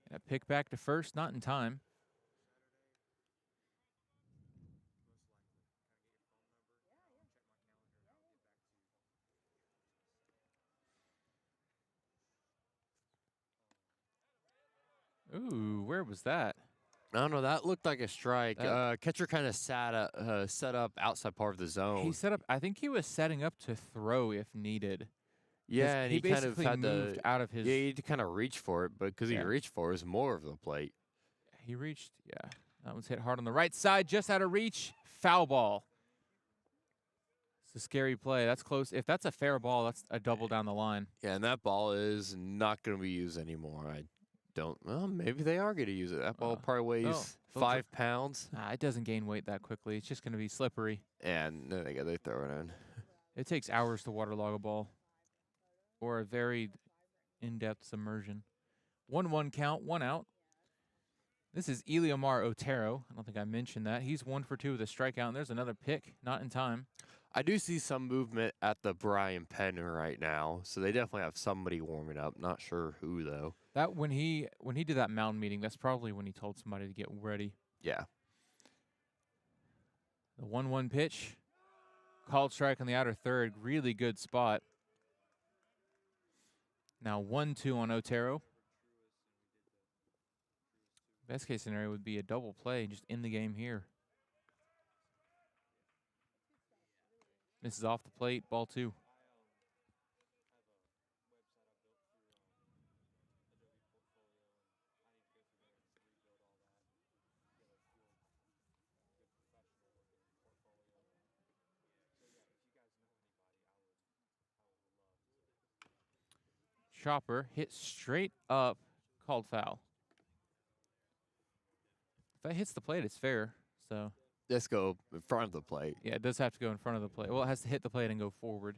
And a pick back to first, not in time. Ooh, where was that? I don't know. That looked like a strike. That- Catcher kind of set up outside part of the He zone. set up. I think he was setting up to throw if needed. Yeah, and he he kind of basically had moved to. out of his. Yeah, he had to kind of reach for it, but because he Yeah. reached for it, it was more of the plate. He reached. Yeah, that one's hit hard on the right side, just out of reach. Foul ball. It's a scary play. That's close. If that's a fair ball, that's a double down the line. Yeah, and that ball is not going to be used anymore. I don't. Well, maybe they are going to use it. That ball probably weighs they'll 5 pounds, It doesn't gain weight that quickly. It's just going to be slippery. and then they throw it in. It takes hours to waterlog a ball, or a very in-depth submersion. 1-1 count, 1 out. This is Eliomar Otero. I don't think I mentioned that. He's 1 for 2 with a strikeout, and there's another pick, not in time. I do see some movement at the Bryan pen right now, so they definitely have somebody warming up. Not sure who though. That when he did that mound meeting, that's probably when he told somebody to get ready. Yeah. The 1-1 pitch, called strike on the outer third. Really good spot. Now 1-2 on Otero. Best case scenario would be a double play, just in the game here. This is off the plate, ball 2. Chopper hit straight up, called foul. If that hits the plate, it's fair. So Let's go in front of the plate. yeah, it does have to go in front of the plate. Well, it has to hit the plate and go forward.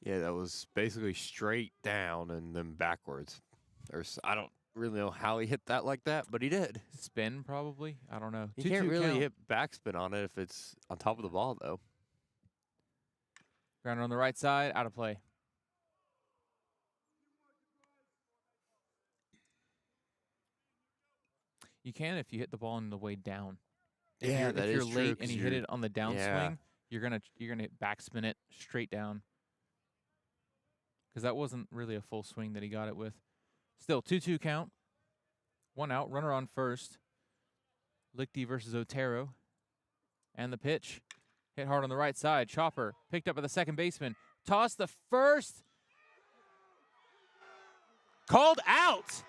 Yeah, that was basically straight down and then backwards. I don't really know how he hit that like that, but he did. Spin probably. I don't know. You 2-2 can't really count. hit backspin on it if it's on top of the ball, though. Grounder on the right side, out of play. You can if you hit the ball on the way down. If Yeah, you're, that if you're is true, late 'cause and you hit it on the downswing, yeah. you're gonna backspin it straight down. Because that wasn't really a full swing that he got it with. Still 2-2 count. 1 out. Runner on first. Lichty versus Otero. And the pitch. Hit hard on the right side. Chopper picked up by the second baseman. Tossed the first. Called out.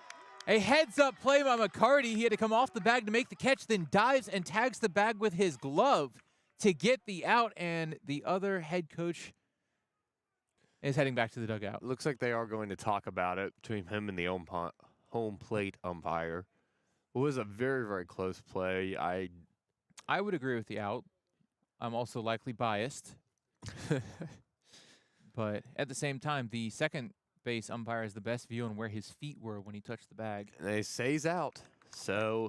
A heads-up play by McCarty. He had to come off the bag to make the catch, then dives and tags the bag with his glove to get the out, and the other head coach is heading back to the dugout. Looks like they are going to talk about it between him and the home plate umpire. It was a very, very close play. I would agree with the out. I'm also likely biased. But at the same time, the second base umpire has the best view on where his feet were when he touched the bag. They say he's out. So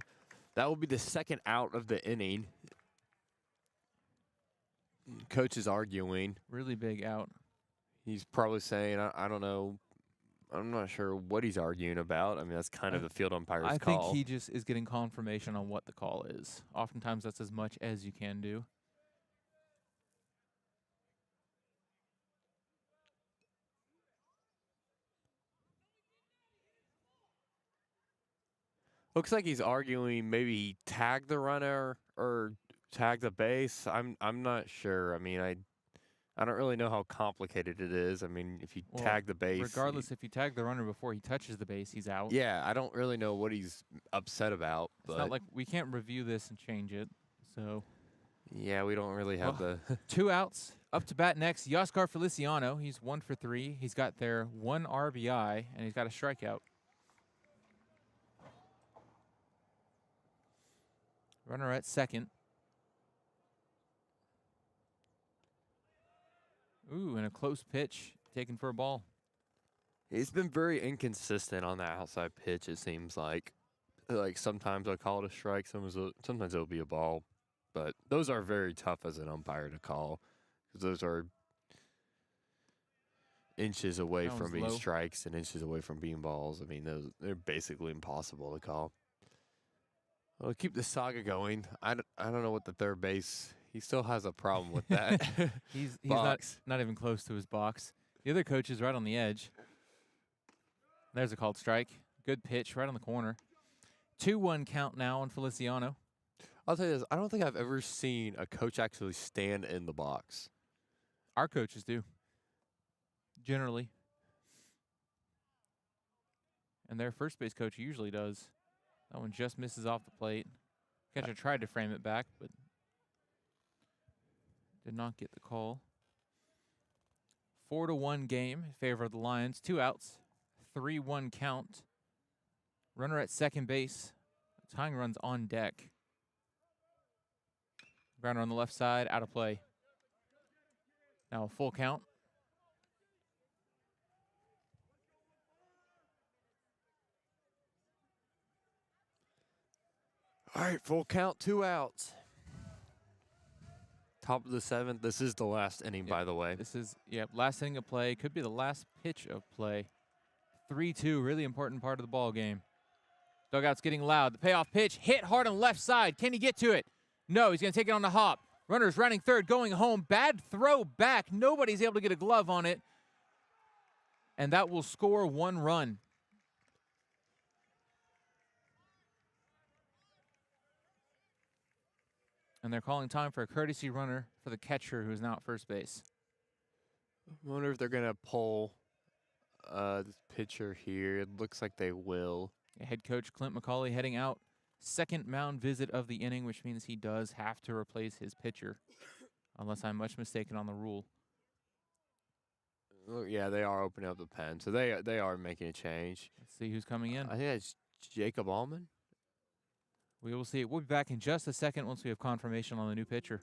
that will be the second out of the inning. Coach is arguing. Really big out. He's probably saying, I don't know. I'm not sure what he's arguing about. I mean, that's kind of the field umpire's I call. think he just is getting confirmation on what the call is. Oftentimes, that's as much as you can do. Looks like he's arguing maybe he tagged the runner or tagged the base. I'm not sure. I mean, I don't really know how complicated it is. I mean, if you Well, tag the base, Regardless, if you tag the runner before he touches the base, he's out. yeah, I don't really know what he's upset about. It's But not like we can't review this and change it. So yeah, we don't really have the 2 outs. Up to bat next, Yoskar Feliciano. He's 1 for 3. He's got their 1 RBI, and he's got a strikeout. Runner at second. Ooh, and a close pitch taken for a ball. He's been very inconsistent on that outside pitch, it seems like. Like, sometimes I'll call it a strike, sometimes it'll be a ball. But those are very tough as an umpire to call, because those are inches away That from one's being low. strikes and inches away from being balls. I mean, they're basically impossible to call. Well, keep the saga going. I don't know what the third base. He still has a problem with that. He's Box. not even close to his box. The other coach is right on the edge. There's a called strike. Good pitch right on the corner. 2-1 count now on Feliciano. I'll tell you this. I don't think I've ever seen a coach actually stand in the box. Our coaches do, generally. And their first base coach usually does. That one just misses off the plate. Catcher tried to frame it back, but did not get the call. 4-1 game in favor of the Lions. 2 outs, 3-1 count. Runner at second base. Tying runs on deck. Grounder on the left side, out of play. Now a full count. All right, full count, 2 outs. Top of the 7th. This is the last inning, by the way. This is, last inning of play. Could be the last pitch of play. 3-2, really important part of the ball game. Dugout's getting loud. The payoff pitch hit hard on the left side. Can he get to it? No, he's going to take it on the hop. Runner's running third, going home. Bad throw back. Nobody's able to get a glove on it. And that will score 1 run. And they're calling time for a courtesy runner for the catcher, who is now at first base. I wonder if they're going to pull this pitcher here. It looks like they will. Head coach Clint McCauley heading out. Second mound visit of the inning, which means he does have to replace his pitcher, unless I'm much mistaken on the rule. Oh, yeah, they are opening up the pen, so they are making a change. Let's see who's coming in. I think that's Jacob Allman. We will see. We'll be back in just a second once we have confirmation on the new pitcher.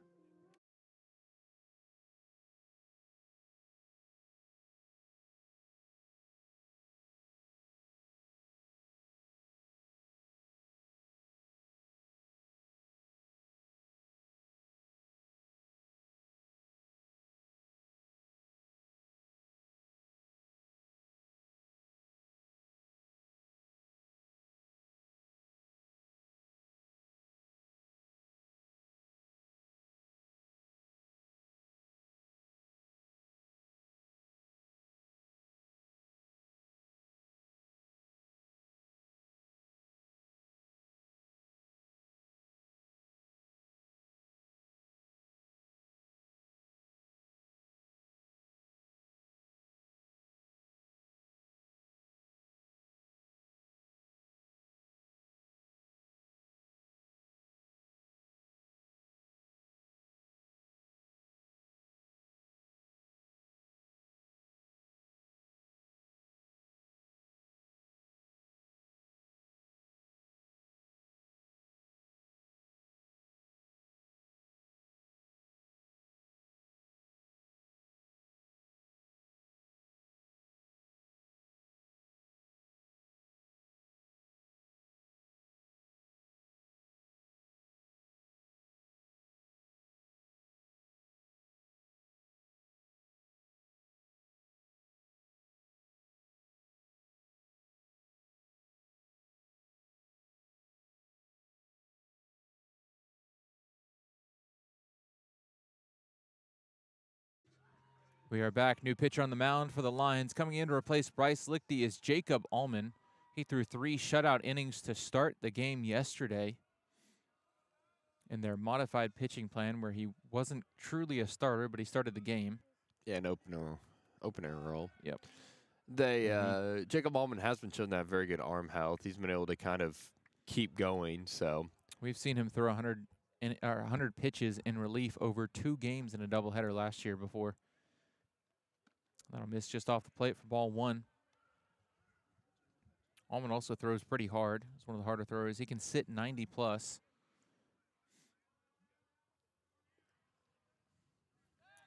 We are back. New pitcher on the mound for the Lions. Coming in to replace Bryce Lichty is Jacob Allman. He threw 3 shutout innings to start the game yesterday in their modified pitching plan, where he wasn't truly a starter, but he started the game. Yeah, an opener role. Yep. Jacob Allman has been showing that very good arm health. He's been able to kind of keep going. So we've seen him throw 100 pitches in relief over 2 games in a doubleheader last year before. That'll miss just off the plate for ball 1. Allman also throws pretty hard. He's one of the harder throwers. He can sit 90 plus.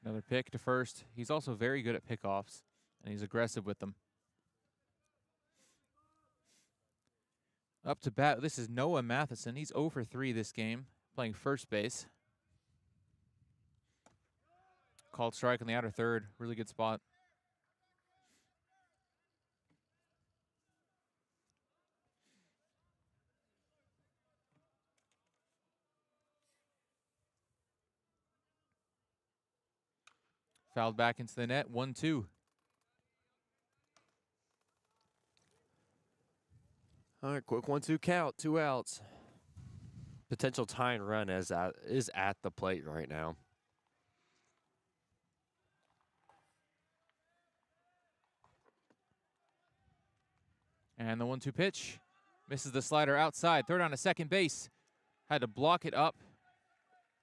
Another pick to first. He's also very good at pickoffs, and he's aggressive with them. Up to bat, this is Noah Matheson. He's 0 for 3 this game, playing first base. Called strike on the outer third. Really good spot. Fouled back into the net, 1-2. All right, quick 1-2 count, 2 outs. Potential tying run is at the plate right now. And the 1-2 pitch misses the slider outside. Third on to second base. Had to block it up.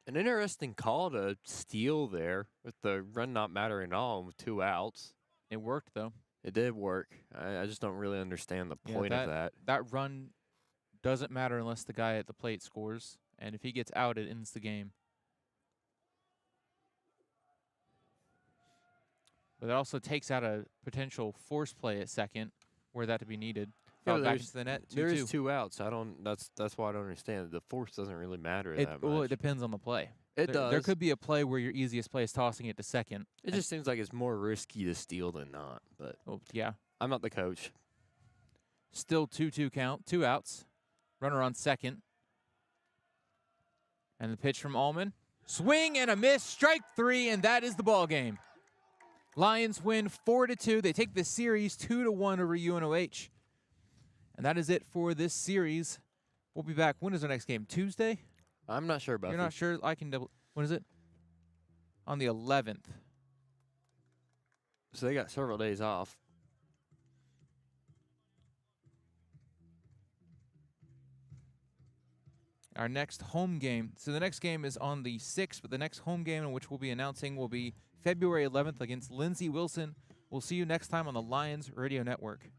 An interesting call to steal there with the run not mattering at all with 2 outs. It worked, though. It did work. I just don't really understand the point of that. That run doesn't matter unless the guy at the plate scores. And if he gets out, it ends the game. But it also takes out a potential force play at second, were that to be needed. Yeah, Back into the net. 2-2. There is 2 outs. That's why I don't understand. The force doesn't really matter that much. Well, it depends on the play. It does. There could be a play where your easiest play is tossing it to second. It just seems like it's more risky to steal than not. But yeah, I'm not the coach. Still 2-2 count, 2 outs. Runner on second. And the pitch from Allman. Swing and a miss, strike 3, and that is the ball game. Lions win 4-2. They take the series 2-1 over UNOH. And that is it for this series. We'll be back. When is our next game? Tuesday? I'm not sure about that. You're not sure? I can double. When is it? On the 11th. So they got several days off. Our next home game. So the next game is on the 6th, but the next home game in which we'll be announcing will be February 11th against Lindsey Wilson. We'll see you next time on the Lions Radio Network.